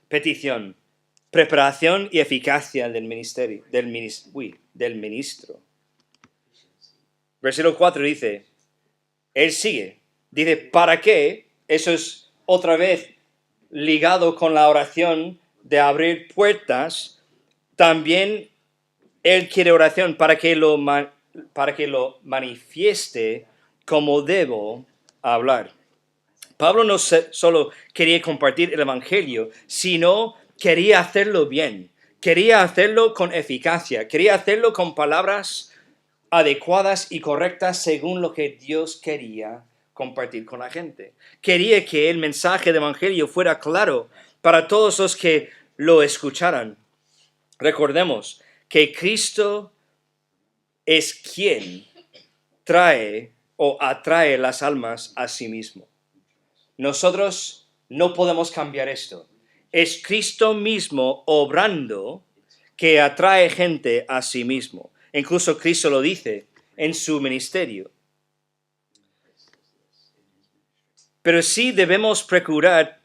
petición, preparación y eficacia del ministerio, del ministro. Versículo 4 dice, él sigue, dice, ¿para qué? Eso es otra vez ligado con la oración de abrir puertas. También él quiere oración para que lo manifieste como debo hablar. Pablo no solo quería compartir el Evangelio, sino quería hacerlo bien. Quería hacerlo con eficacia. Quería hacerlo con palabras adecuadas y correctas según lo que Dios quería compartir con la gente. Quería que el mensaje del Evangelio fuera claro para todos los que lo escucharan. Recordemos que Cristo es quien trae o atrae las almas a sí mismo. Nosotros no podemos cambiar esto. Es Cristo mismo obrando que atrae gente a sí mismo. Incluso Cristo lo dice en su ministerio. Pero sí debemos procurar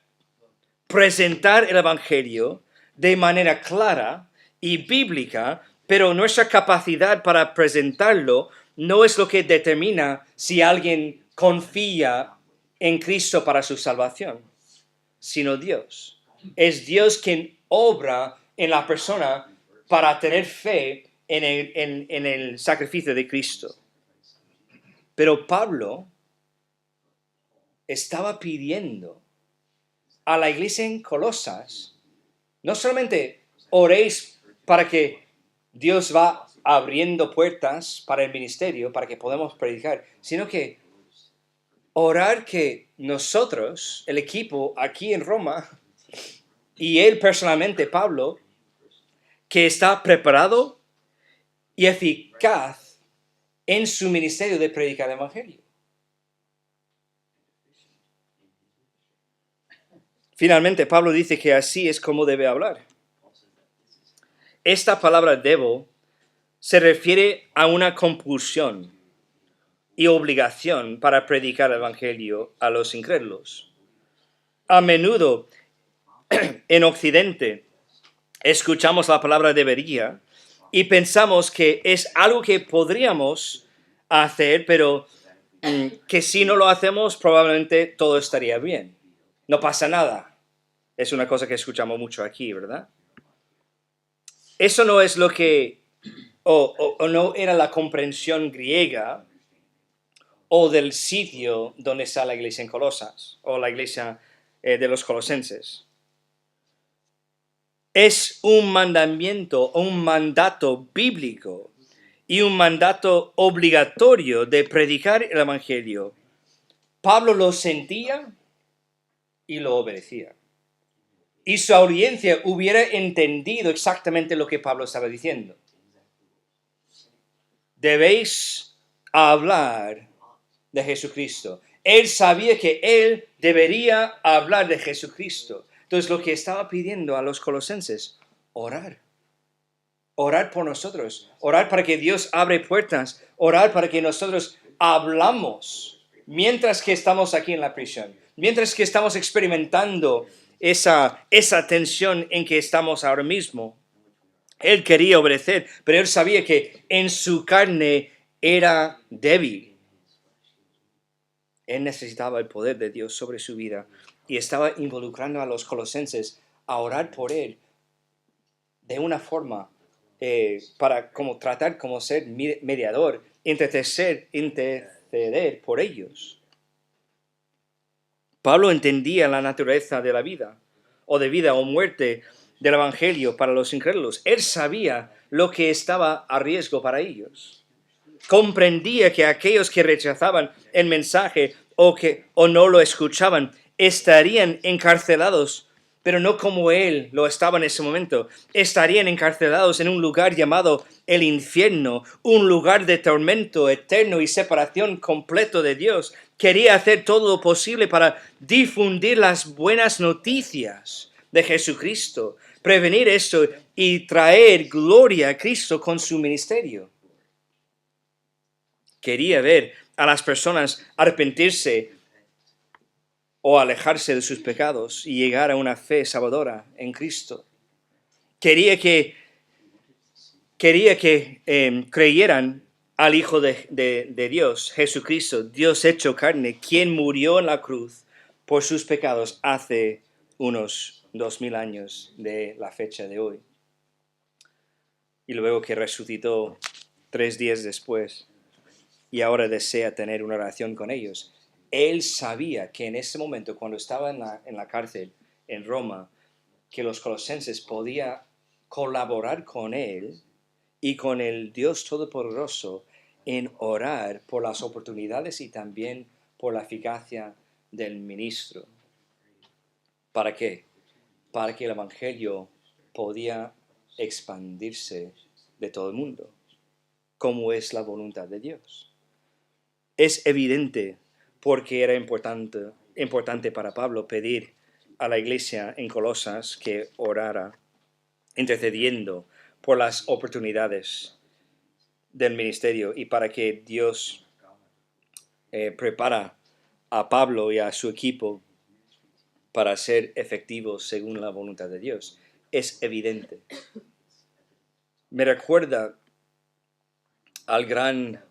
presentar el Evangelio de manera clara y bíblica, pero nuestra capacidad para presentarlo no es lo que determina si alguien confía en Cristo para su salvación, sino Dios. Es Dios quien obra en la persona para tener fe en el sacrificio de Cristo. Pero Pablo estaba pidiendo a la iglesia en Colosas, no solamente oréis para que Dios va abriendo puertas para el ministerio, para que podamos predicar, sino que orar que nosotros, el equipo aquí en Roma, y él personalmente, Pablo, que está preparado y eficaz en su ministerio de predicar el Evangelio. Finalmente, Pablo dice que así es como debe hablar. Esta palabra debo se refiere a una compulsión y obligación para predicar el Evangelio a los incrédulos. A menudo en Occidente escuchamos la palabra debería y pensamos que es algo que podríamos hacer, pero que si no lo hacemos probablemente todo estaría bien. No pasa nada. Es una cosa que escuchamos mucho aquí, ¿verdad? Eso no es lo que, o no era la comprensión griega o del sitio donde está la iglesia en Colosas, o la iglesia de los colosenses. Es un mandamiento, un mandato bíblico y un mandato obligatorio de predicar el Evangelio. Pablo lo sentía y lo obedecía. Y su audiencia hubiera entendido exactamente lo que Pablo estaba diciendo. Debéis hablar de Jesucristo. Él sabía que él debería hablar de Jesucristo. Entonces lo que estaba pidiendo a los colosenses, orar. Orar por nosotros. Orar para que Dios abre puertas. Orar para que nosotros hablamos mientras que estamos aquí en la prisión. Mientras que estamos experimentando esa tensión en que estamos ahora mismo. Él quería obedecer, pero él sabía que en su carne era débil. Él necesitaba el poder de Dios sobre su vida y estaba involucrando a los colosenses a orar por él de una forma para como tratar como ser mediador, interceder por ellos. Pablo entendía la naturaleza de la vida o muerte del Evangelio para los incrédulos. Él sabía lo que estaba a riesgo para ellos. Comprendía que aquellos que rechazaban el mensaje o no lo escuchaban estarían encarcelados, pero no como él lo estaba en ese momento. Estarían encarcelados en un lugar llamado el infierno, un lugar de tormento eterno y separación completo de Dios. Quería hacer todo lo posible para difundir las buenas noticias de Jesucristo, prevenir esto y traer gloria a Cristo con su ministerio. Quería ver a las personas arrepentirse o alejarse de sus pecados y llegar a una fe salvadora en Cristo. Quería que creyeran al Hijo de Dios, Jesucristo, Dios hecho carne, quien murió en la cruz por sus pecados hace unos 2000 años de la fecha de hoy. Y luego que resucitó 3 días después y ahora desea tener una relación con ellos. Él sabía que en ese momento, cuando estaba en la cárcel en Roma, que los colosenses podían colaborar con él y con el Dios Todopoderoso en orar por las oportunidades y también por la eficacia del ministro. ¿Para qué? Para que el Evangelio podía expandirse de todo el mundo, como es la voluntad de Dios. Es evidente porque era importante para Pablo pedir a la iglesia en Colosas que orara, intercediendo por las oportunidades del ministerio y para que Dios prepara a Pablo y a su equipo para ser efectivos según la voluntad de Dios. Es evidente. Me recuerda al gran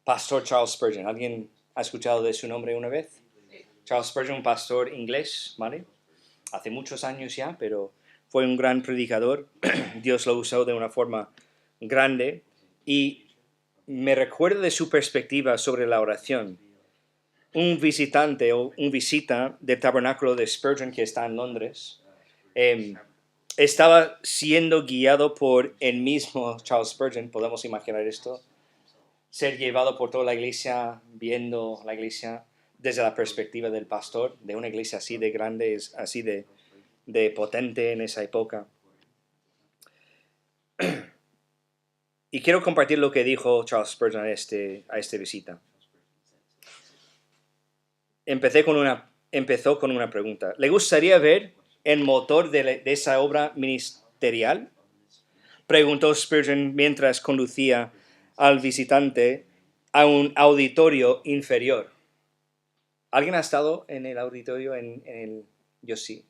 pastor Charles Spurgeon. ¿Alguien ha escuchado de su nombre una vez? Charles Spurgeon, un pastor inglés, ¿vale? Hace muchos años ya, pero fue un gran predicador. Dios lo usó de una forma grande y me recuerda de su perspectiva sobre la oración. Un visitante o un visita del tabernáculo de Spurgeon que está en Londres estaba siendo guiado por el mismo Charles Spurgeon. Podemos imaginar esto, ser llevado por toda la iglesia, viendo la iglesia desde la perspectiva del pastor, de una iglesia así de grande, así de potente en esa época. Y quiero compartir lo que dijo Charles Spurgeon a esta visita. Empezó con una pregunta. ¿Le gustaría ver el motor de esa obra ministerial? Preguntó Spurgeon mientras conducía al visitante a un auditorio inferior. ¿Alguien ha estado en el auditorio? Yo sí.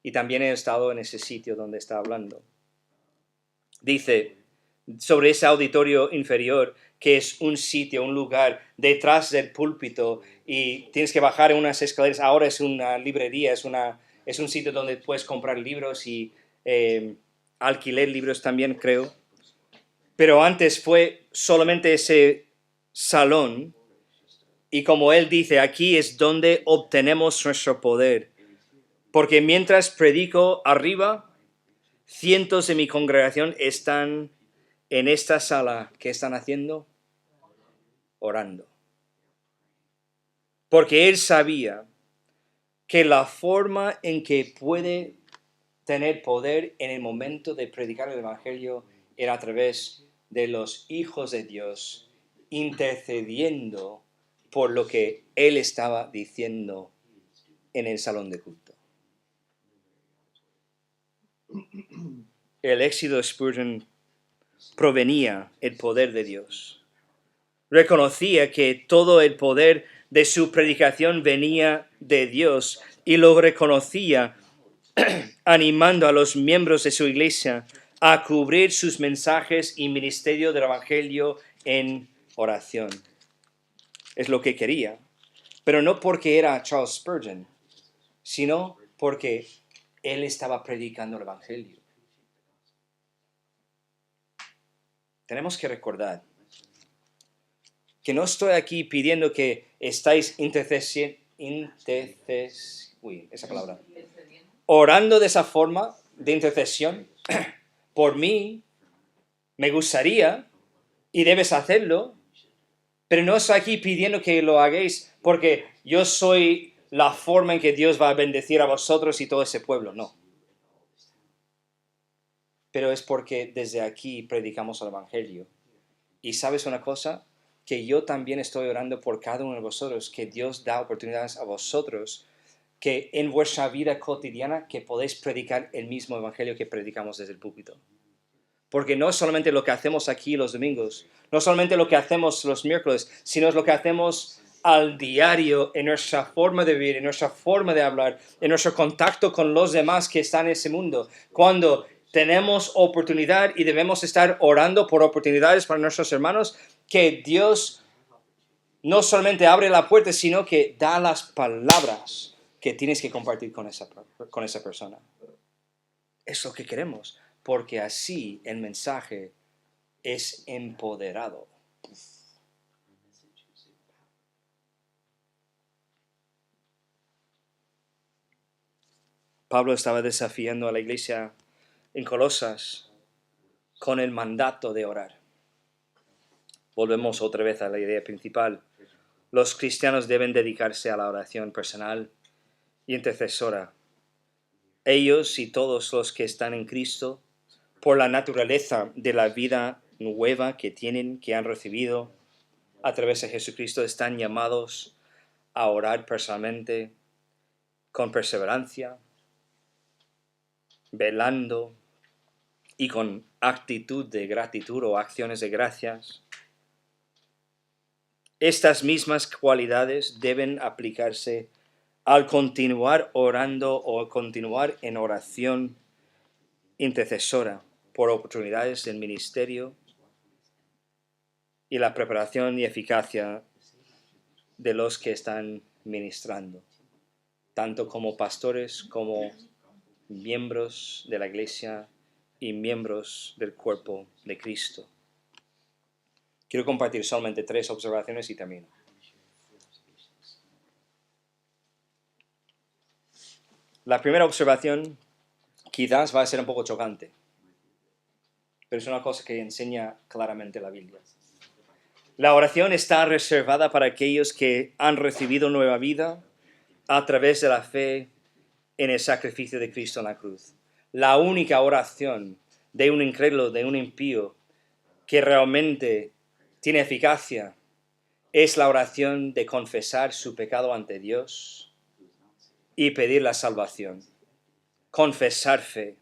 Y también he estado en ese sitio donde está hablando. Dice sobre ese auditorio inferior que es un sitio, un lugar detrás del púlpito y tienes que bajar en unas escaleras. Ahora es una librería, es un sitio donde puedes comprar libros y alquiler libros también, creo. Pero antes fue solamente ese salón y como él dice, aquí es donde obtenemos nuestro poder. Porque mientras predico arriba, cientos de mi congregación están en esta sala. ¿Qué están haciendo? Orando. Porque él sabía que la forma en que puede tener poder en el momento de predicar el Evangelio era a través de los hijos de Dios intercediendo por lo que él estaba diciendo en el salón de culto. El éxito de Spurgeon provenía del poder de Dios. Reconocía que todo el poder de su predicación venía de Dios y lo reconocía animando a los miembros de su iglesia a cubrir sus mensajes y ministerio del Evangelio en oración. Es lo que quería, pero no porque era Charles Spurgeon, sino porque él estaba predicando el Evangelio. Tenemos que recordar que no estoy aquí pidiendo que estáis orando de esa forma de intercesión. Por mí, me gustaría, y debes hacerlo, pero no estoy aquí pidiendo que lo hagáis porque yo soy la forma en que Dios va a bendecir a vosotros y todo ese pueblo, no. Pero es porque desde aquí predicamos el Evangelio. Y ¿sabes una cosa? Que yo también estoy orando por cada uno de vosotros, que Dios da oportunidades a vosotros, que en vuestra vida cotidiana que podéis predicar el mismo Evangelio que predicamos desde el púlpito. Porque no es solamente lo que hacemos aquí los domingos, no solamente lo que hacemos los miércoles, sino es lo que hacemos al diario en nuestra forma de vivir, en nuestra forma de hablar, en nuestro contacto con los demás que están en ese mundo. Cuando tenemos oportunidad y debemos estar orando por oportunidades para nuestros hermanos, que Dios no solamente abre la puerta, sino que da las palabras que tienes que compartir con esa persona. Es lo que queremos, porque así el mensaje es empoderado. Pablo estaba desafiando a la iglesia en Colosas con el mandato de orar. Volvemos otra vez a la idea principal. Los cristianos deben dedicarse a la oración personal y intercesora. Ellos y todos los que están en Cristo, por la naturaleza de la vida nueva que tienen, que han recibido a través de Jesucristo, están llamados a orar personalmente, con perseverancia, velando y con actitud de gratitud o acciones de gracias. Estas mismas cualidades deben aplicarse al continuar orando o continuar en oración intercesora por oportunidades del ministerio y la preparación y eficacia de los que están ministrando, tanto como pastores como miembros de la iglesia y miembros del cuerpo de Cristo. Quiero compartir solamente 3 observaciones y termino. La primera observación quizás va a ser un poco chocante, pero es una cosa que enseña claramente la Biblia. La oración está reservada para aquellos que han recibido nueva vida a través de la fe en el sacrificio de Cristo en la cruz. La única oración de un incrédulo, de un impío, que realmente tiene eficacia, es la oración de confesar su pecado ante Dios y pedir la salvación. Confesar fe.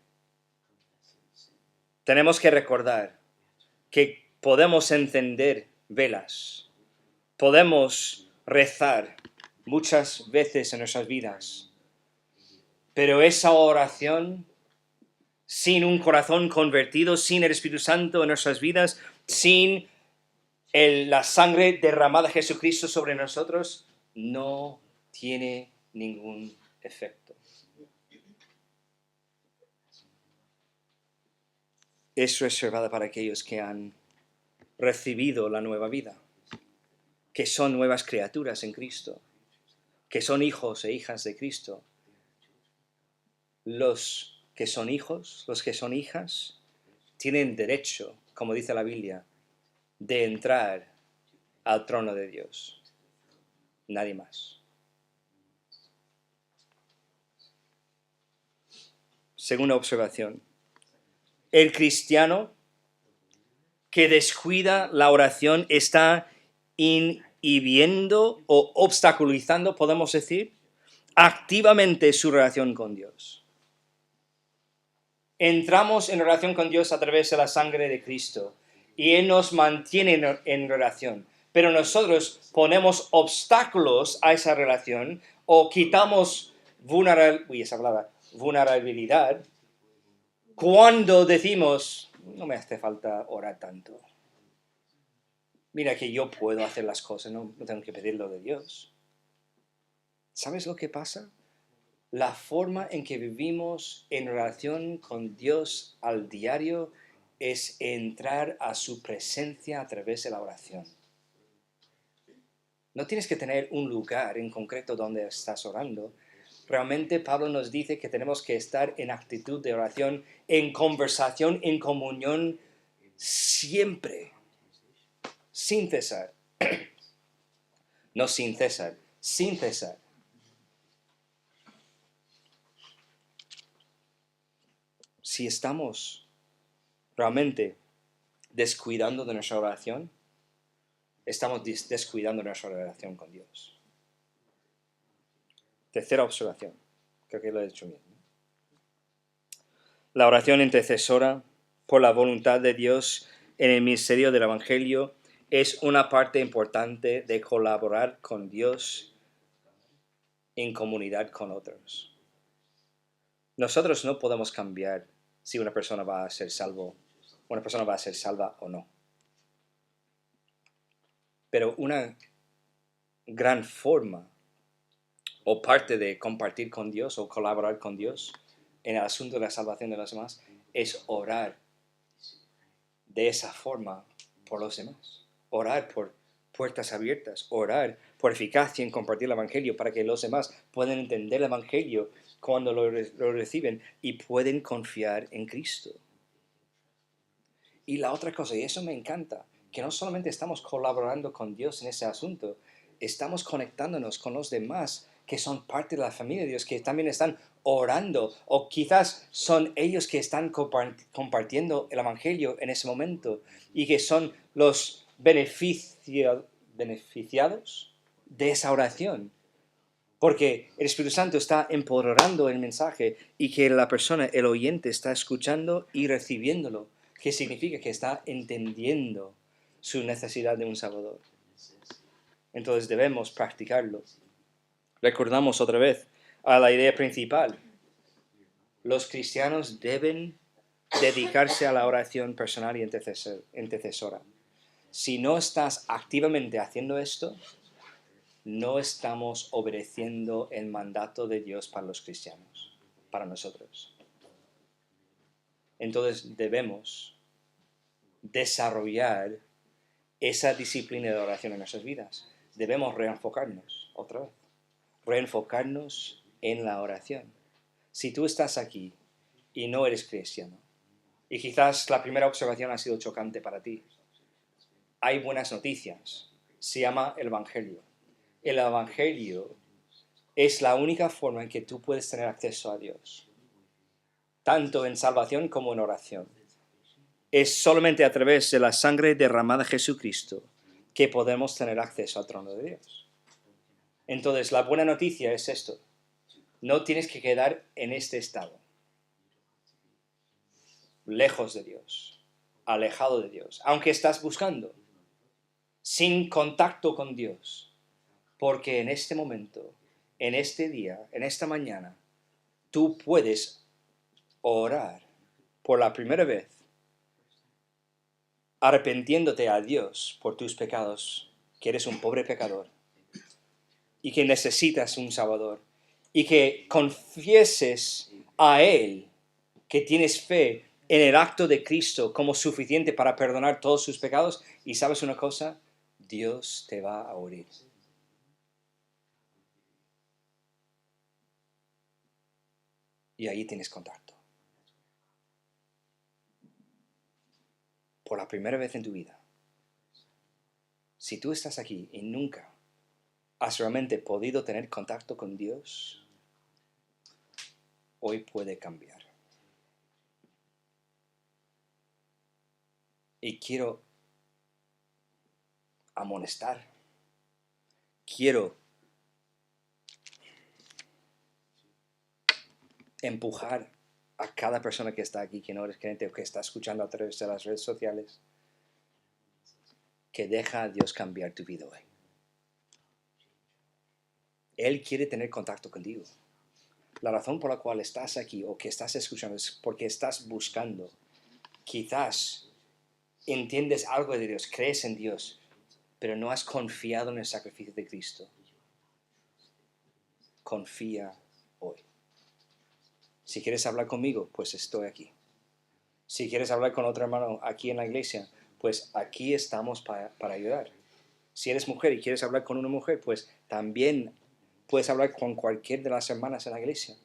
Tenemos que recordar que podemos encender velas, podemos rezar muchas veces en nuestras vidas, pero esa oración sin un corazón convertido, sin el Espíritu Santo en nuestras vidas, sin la sangre derramada de Jesucristo sobre nosotros, no tiene ningún efecto. Es reservada para aquellos que han recibido la nueva vida, que son nuevas criaturas en Cristo, que son hijos e hijas de Cristo. Los que son hijos, los que son hijas, tienen derecho, como dice la Biblia, de entrar al trono de Dios. Nadie más. Segunda observación. El cristiano que descuida la oración está inhibiendo o obstaculizando, podemos decir, activamente su relación con Dios. Entramos en relación con Dios a través de la sangre de Cristo y Él nos mantiene en relación, pero nosotros ponemos obstáculos a esa relación o quitamos vulnerabilidad cuando decimos, no me hace falta orar tanto. Mira que yo puedo hacer las cosas, no tengo que pedirlo de Dios. ¿Sabes lo que pasa? La forma en que vivimos en relación con Dios al diario es entrar a su presencia a través de la oración. No tienes que tener un lugar en concreto donde estás orando. Realmente Pablo nos dice que tenemos que estar en actitud de oración, en conversación, en comunión, siempre, sin cesar. No sin cesar, sin cesar. Si estamos realmente descuidando de nuestra oración, estamos descuidando nuestra relación con Dios. Tercera observación, creo que lo he hecho bien. La oración intercesora por la voluntad de Dios en el ministerio del Evangelio es una parte importante de colaborar con Dios en comunidad con otros. Nosotros no podemos cambiar si una persona va a ser salva o no. Pero una gran forma o parte de compartir con Dios o colaborar con Dios en el asunto de la salvación de los demás es orar de esa forma por los demás. Orar por puertas abiertas, orar por eficacia en compartir el Evangelio para que los demás puedan entender el Evangelio cuando lo reciben y pueden confiar en Cristo. Y la otra cosa, y eso me encanta, que no solamente estamos colaborando con Dios en ese asunto, estamos conectándonos con los demás que son parte de la familia de Dios, que también están orando, o quizás son ellos que están compartiendo el Evangelio en ese momento, y que son los beneficiados de esa oración. Porque el Espíritu Santo está empoderando el mensaje y que la persona, el oyente, está escuchando y recibiéndolo, que significa que está entendiendo su necesidad de un Salvador. Entonces debemos practicarlo. Recordamos otra vez a la idea principal. Los cristianos deben dedicarse a la oración personal y intercesora. Si no estás activamente haciendo esto, no estamos obedeciendo el mandato de Dios para los cristianos, para nosotros. Entonces debemos desarrollar esa disciplina de oración en nuestras vidas. Debemos reenfocarnos otra vez. Reenfocarnos en la oración. Si tú estás aquí y no eres cristiano, y quizás la primera observación ha sido chocante para ti, hay buenas noticias. Se llama el Evangelio. El Evangelio es la única forma en que tú puedes tener acceso a Dios, tanto en salvación como en oración. Es solamente a través de la sangre derramada de Jesucristo que podemos tener acceso al trono de Dios. Entonces, la buena noticia es esto. No tienes que quedar en este estado, lejos de Dios, alejado de Dios, aunque estás buscando, sin contacto con Dios, porque en este momento, en este día, en esta mañana, tú puedes orar por la primera vez, arrepintiéndote a Dios por tus pecados, que eres un pobre pecador, y que necesitas un Salvador, y que confieses a Él que tienes fe en el acto de Cristo como suficiente para perdonar todos sus pecados, y ¿sabes una cosa? Dios te va a oír. Y ahí tienes contacto. Por la primera vez en tu vida. Si tú estás aquí y nunca has realmente podido tener contacto con Dios, hoy puede cambiar. Y quiero amonestar. Quiero empujar a cada persona que está aquí, que no eres creyente o que está escuchando a través de las redes sociales, que deja a Dios cambiar tu vida hoy. Él quiere tener contacto contigo. La razón por la cual estás aquí o que estás escuchando es porque estás buscando. Quizás entiendes algo de Dios, crees en Dios, pero no has confiado en el sacrificio de Cristo. Confía hoy. Si quieres hablar conmigo, pues estoy aquí. Si quieres hablar con otro hermano aquí en la iglesia, pues aquí estamos para ayudar. Si eres mujer y quieres hablar con una mujer, pues también puedes hablar con cualquier de las hermanas en la iglesia.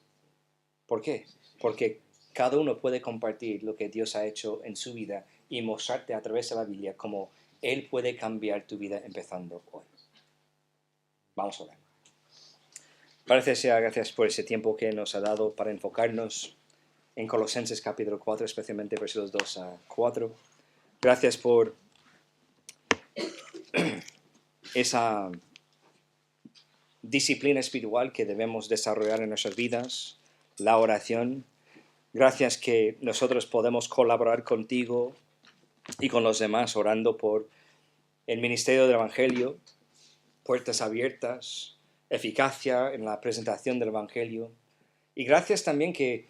¿Por qué? Porque cada uno puede compartir lo que Dios ha hecho en su vida y mostrarte a través de la Biblia cómo Él puede cambiar tu vida empezando hoy. Vamos a orar. Padre, sea gracias por ese tiempo que nos ha dado para enfocarnos en Colosenses capítulo 4, especialmente versículos 2 a 4. Gracias por esa disciplina espiritual que debemos desarrollar en nuestras vidas, la oración, Gracias que nosotros podemos colaborar contigo y con los demás orando por el ministerio del Evangelio, puertas abiertas, eficacia en la presentación del Evangelio. Y gracias también que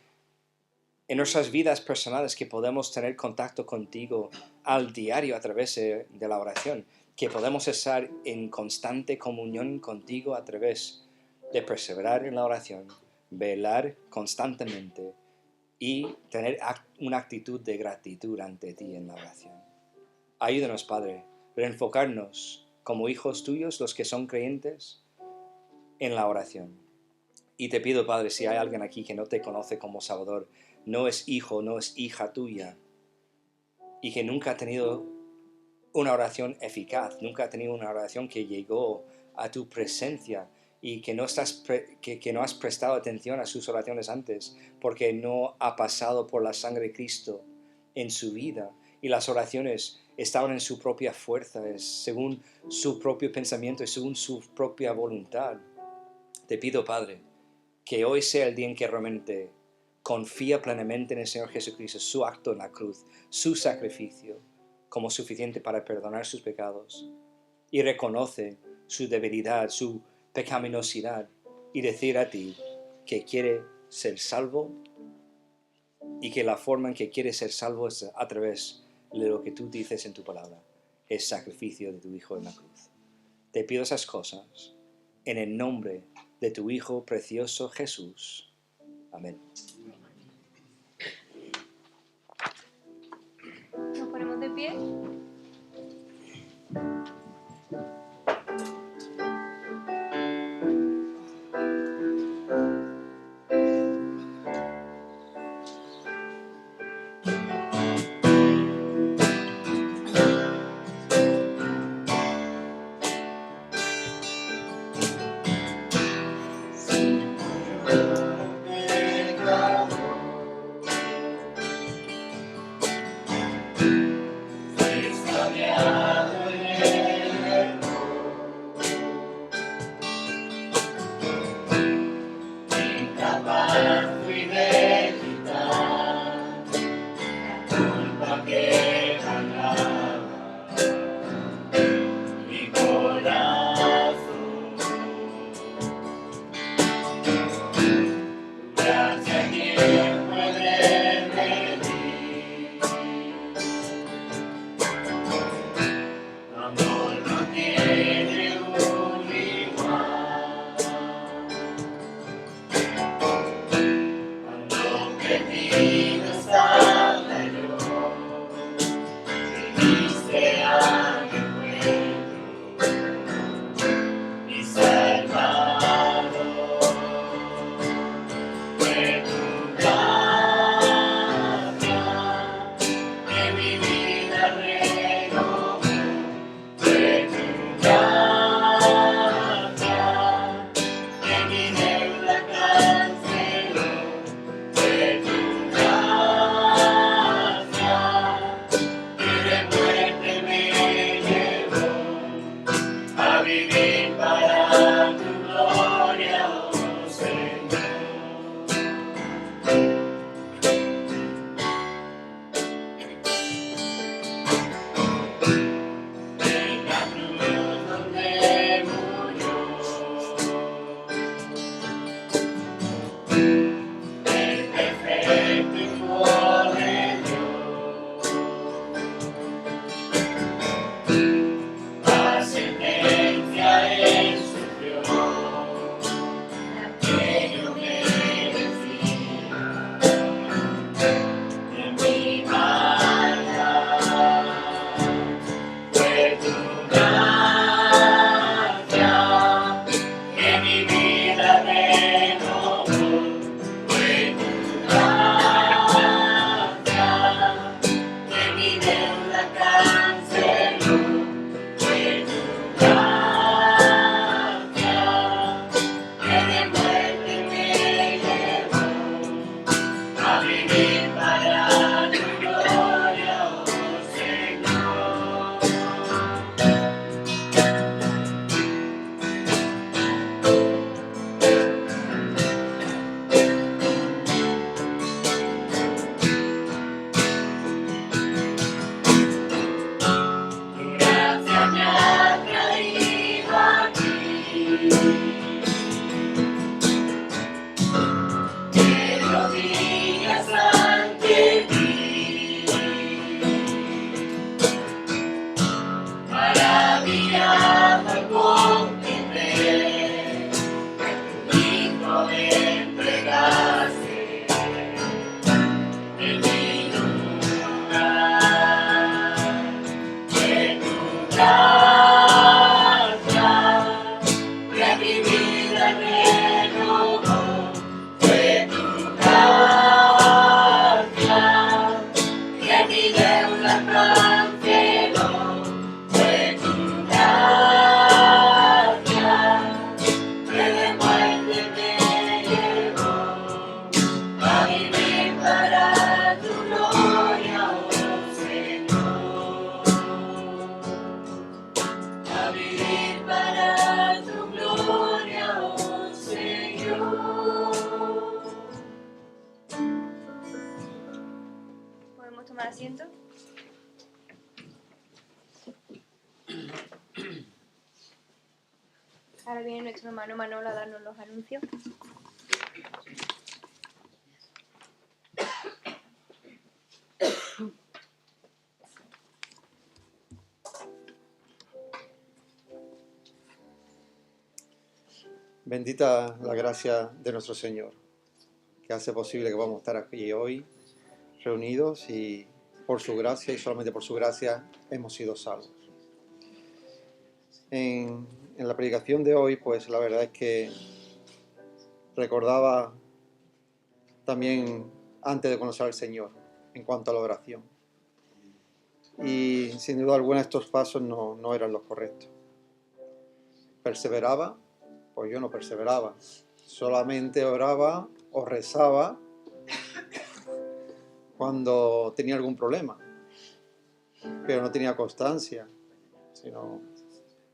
en nuestras vidas personales que podemos tener contacto contigo al diario a través de la oración, que podemos estar en constante comunión contigo a través de perseverar en la oración, velar constantemente y tener una actitud de gratitud ante ti en la oración. Ayúdanos, Padre, a reenfocarnos como hijos tuyos, los que son creyentes, en la oración. Y te pido, Padre, si hay alguien aquí que no te conoce como Salvador, no es hijo, no es hija tuya, y que nunca ha tenido una oración eficaz, nunca ha tenido una oración que llegó a tu presencia y que no has prestado atención a sus oraciones antes, porque no ha pasado por la sangre de Cristo en su vida, y las oraciones estaban en su propia fuerza, según su propio pensamiento y según su propia voluntad. Te pido, Padre, que hoy sea el día en que realmente confía plenamente en el Señor Jesucristo, su acto en la cruz, su sacrificio, como suficiente para perdonar sus pecados, y reconoce su debilidad, su pecaminosidad, y decir a ti que quiere ser salvo y que la forma en que quiere ser salvo es a través de lo que tú dices en tu palabra, el sacrificio de tu Hijo en la cruz. Te pido esas cosas en el nombre de tu Hijo precioso Jesús. Amén. Nos ponemos de pie. ¿Podemos tomar asiento? Ahora viene nuestro hermano Manolo a darnos los anuncios. Bendita la gracia de nuestro Señor, que hace posible que vamos a estar aquí hoy reunidos y por su gracia y solamente por su gracia hemos sido salvos. En la predicación de hoy, pues la verdad es que recordaba también antes de conocer al Señor en cuanto a la oración. Y sin duda alguna estos pasos no eran los correctos. Perseveraba, pues yo no perseveraba. Solamente oraba o rezaba cuando tenía algún problema, pero no tenía constancia, sino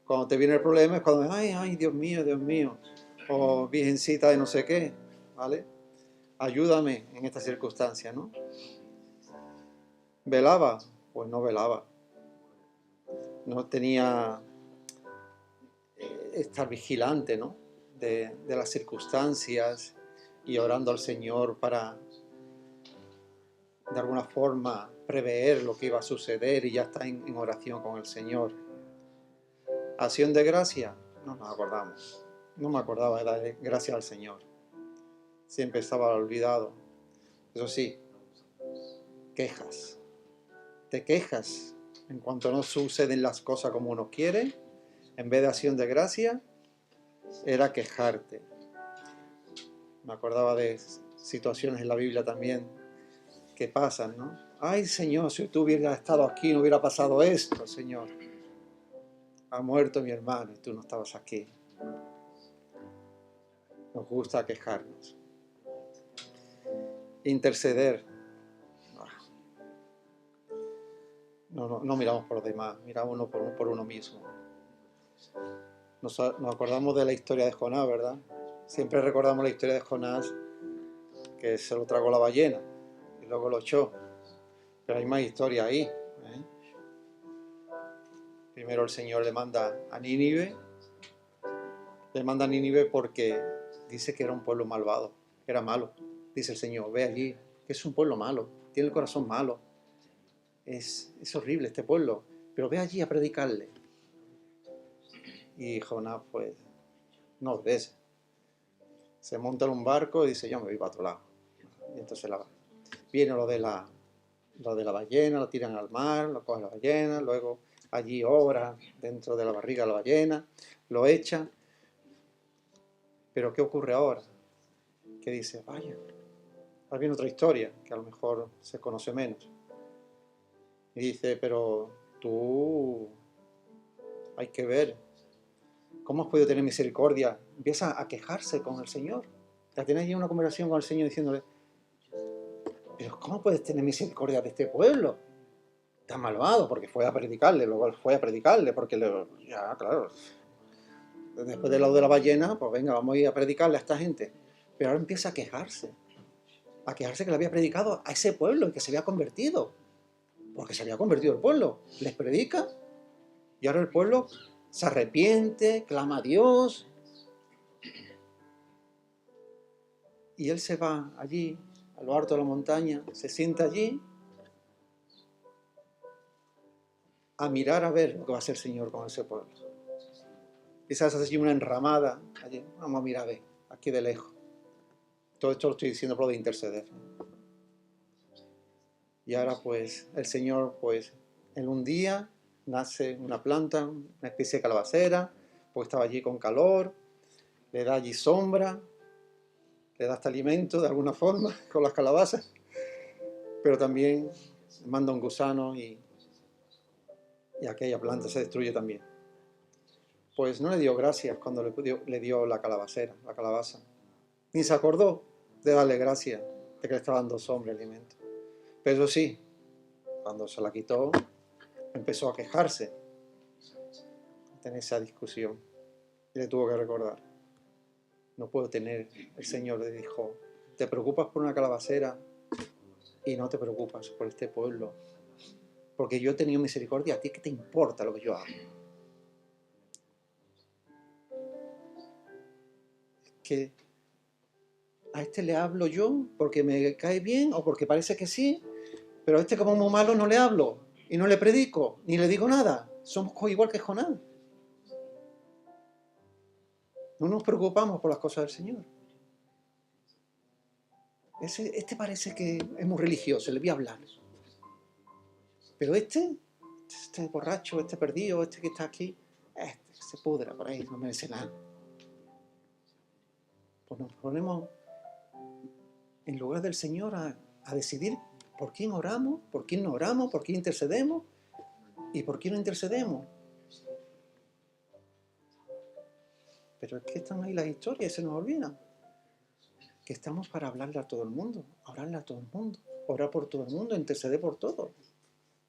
cuando te viene el problema es cuando, ay, Dios mío, o virgencita de no sé qué, ¿vale? Ayúdame en esta circunstancia, ¿no? ¿Velaba? Pues no velaba. No tenía estar vigilante, ¿no? De las circunstancias y orando al Señor para de alguna forma prever lo que iba a suceder y ya está en oración con el Señor. Acción de gracia, no nos acordamos. No me acordaba de dar gracias al Señor. Siempre estaba olvidado. Eso sí, quejas. Te quejas en cuanto no suceden las cosas como uno quiere. En vez de acción de gracia, era quejarte. Me acordaba de situaciones en la Biblia también que pasan, ¿no? Ay, Señor, si tú hubieras estado aquí no hubiera pasado esto, Señor. Ha muerto mi hermano y tú no estabas aquí. Nos gusta quejarnos. Interceder. No miramos por los demás, miramos uno por uno mismo. Nos acordamos de la historia de Jonás, ¿verdad? Siempre recordamos la historia de Jonás, que se lo tragó la ballena y luego lo echó. Pero hay más historia ahí, ¿eh? Primero el Señor le manda a Nínive. Le manda a Nínive porque dice que era un pueblo malvado, que era malo. Dice el Señor, ve allí, que es un pueblo malo, tiene el corazón malo. Es horrible este pueblo, pero ve allí a predicarle. Y Jonás, pues, no obedece. Se monta en un barco y dice, yo me voy para otro lado. Y entonces viene lo de la ballena, lo tiran al mar, lo coge la ballena, luego allí obra dentro de la barriga de la ballena, lo echan. Pero ¿qué ocurre ahora? Que dice, vaya, ahora viene otra historia, que a lo mejor se conoce menos. Y dice, pero tú, hay que ver, ¿cómo has podido tener misericordia? Empieza a quejarse con el Señor. Ya tiene allí una conversación con el Señor diciéndole, pero ¿cómo puedes tener misericordia de este pueblo tan malvado? Porque fue a predicarle, luego fue a predicarle, porque ya, claro, después del lado de la ballena, pues venga, vamos a ir a predicarle a esta gente. Pero ahora empieza a quejarse que le había predicado a ese pueblo en que se había convertido. Porque se había convertido el pueblo. Les predica y ahora el pueblo se arrepiente, clama a Dios. Y él se va allí, a lo alto de la montaña, se sienta allí a mirar a ver lo que va a hacer el Señor con ese pueblo. Quizás hace allí una enramada, allí, vamos a mirar a ver, aquí de lejos. Todo esto lo estoy diciendo por lo de interceder. Y ahora pues el Señor, pues en un día nace una planta, una especie de calabacera, porque estaba allí con calor, le da allí sombra, le da hasta alimento de alguna forma con las calabazas, pero también manda un gusano y aquella planta se destruye también. Pues no le dio gracias cuando le dio la calabaza, ni se acordó de darle gracias de que le estaba dando sombra y alimento. Pero sí, cuando se la quitó, empezó a quejarse, a tener esa discusión, y le tuvo que recordar. No puedo tener, el Señor le dijo, te preocupas por una calabacera y no te preocupas por este pueblo, porque yo he tenido misericordia, ¿a ti qué te importa lo que yo hago? Que a este le hablo yo porque me cae bien o porque parece que sí, pero a este como muy malo no le hablo y no le predico ni le digo nada. Somos igual que Jonás. No nos preocupamos por las cosas del Señor. Este parece que es muy religioso, le voy a hablar. Pero este borracho, este perdido, este que está aquí, se pudra por ahí, no merece nada. Pues nos ponemos en lugar del Señor a decidir por quién oramos, por quién no oramos, por quién intercedemos y por quién no intercedemos. Pero es que están ahí las historias y se nos olvidan. Que estamos para hablarle a todo el mundo, orar por todo el mundo, interceder por todo.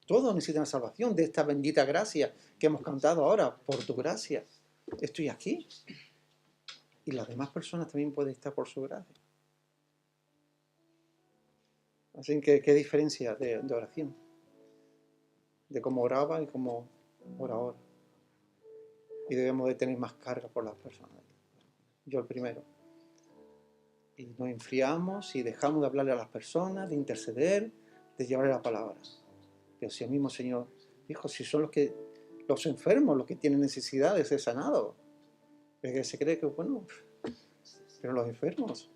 Todos necesitan salvación de esta bendita gracia que hemos cantado ahora. Por tu gracia estoy aquí. Y las demás personas también pueden estar por su gracia. Así que, ¿qué diferencia de oración? De cómo oraba y cómo ora ahora. Y debemos de tener más carga por las personas. Yo el primero. Y nos enfriamos y dejamos de hablarle a las personas, de interceder, de llevarle la palabra. Pero si el mismo Señor dijo, si son los enfermos los que tienen necesidad de ser sanados. Es que se cree que, bueno, pero los enfermos.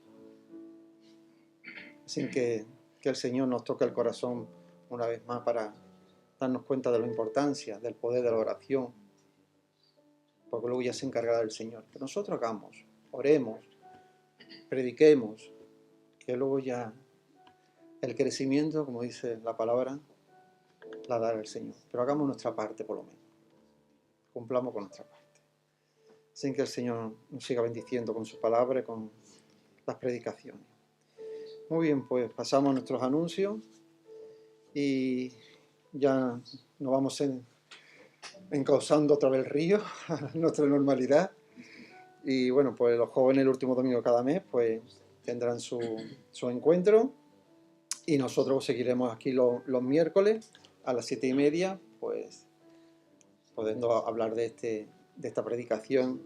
Así que el Señor nos toque el corazón una vez más para darnos cuenta de la importancia, del poder de la oración, porque luego ya se encargará el Señor. Que nosotros hagamos, oremos, prediquemos, que luego ya el crecimiento, como dice la palabra, la dará el Señor. Pero hagamos nuestra parte por lo menos. Cumplamos con nuestra parte. Sin que el Señor nos siga bendiciendo con su palabra y con las predicaciones. Muy bien, pues pasamos a nuestros anuncios y ya nos vamos encauzando otra vez el río a nuestra normalidad. Y bueno, pues los jóvenes el último domingo de cada mes pues tendrán su encuentro y nosotros seguiremos aquí los miércoles a las 7:30, pues podendo hablar de esta predicación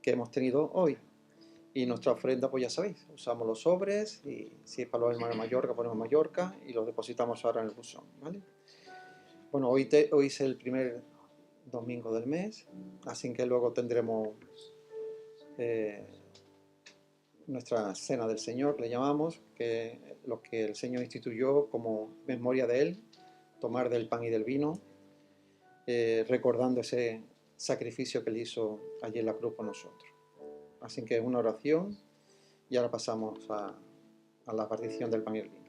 que hemos tenido hoy. Y nuestra ofrenda, pues ya sabéis, usamos los sobres y si es para los hermanos de Mallorca, ponemos Mallorca y los depositamos ahora en el buzón, ¿vale? Bueno, hoy es el primer domingo del mes, así que luego tendremos nuestra cena del Señor, que le llamamos, que lo que el Señor instituyó como memoria de Él, tomar del pan y del vino, recordando ese sacrificio que Él hizo allí en la cruz por nosotros. Así que una oración y ahora pasamos a la partición del pan y el vino.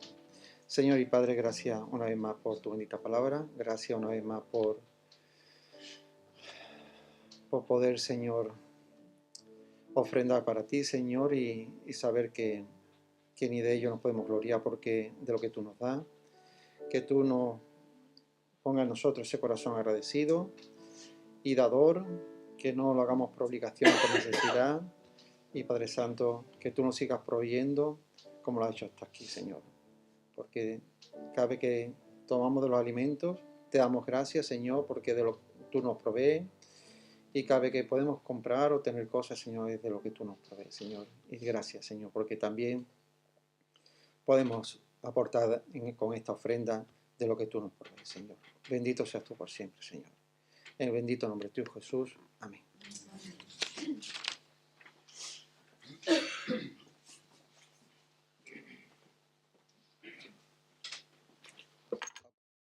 Señor y Padre, gracias una vez más por tu bendita palabra, gracias una vez más por poder, Señor, ofrendar para ti, Señor, y saber que ni de ello nos podemos gloriar porque de lo que tú nos das, que tú nos pongas en nosotros ese corazón agradecido y dador, que no lo hagamos por obligación, por necesidad, y Padre Santo, que tú nos sigas proveyendo como lo has hecho hasta aquí, Señor. Porque cada vez que tomamos de los alimentos, te damos gracias, Señor, porque de lo que tú nos provees. Y cada vez que podemos comprar o tener cosas, Señor, es de lo que tú nos provees, Señor. Y gracias, Señor, porque también podemos aportar con esta ofrenda de lo que tú nos provees, Señor. Bendito seas tú por siempre, Señor. En el bendito nombre de tu Jesús. Amén.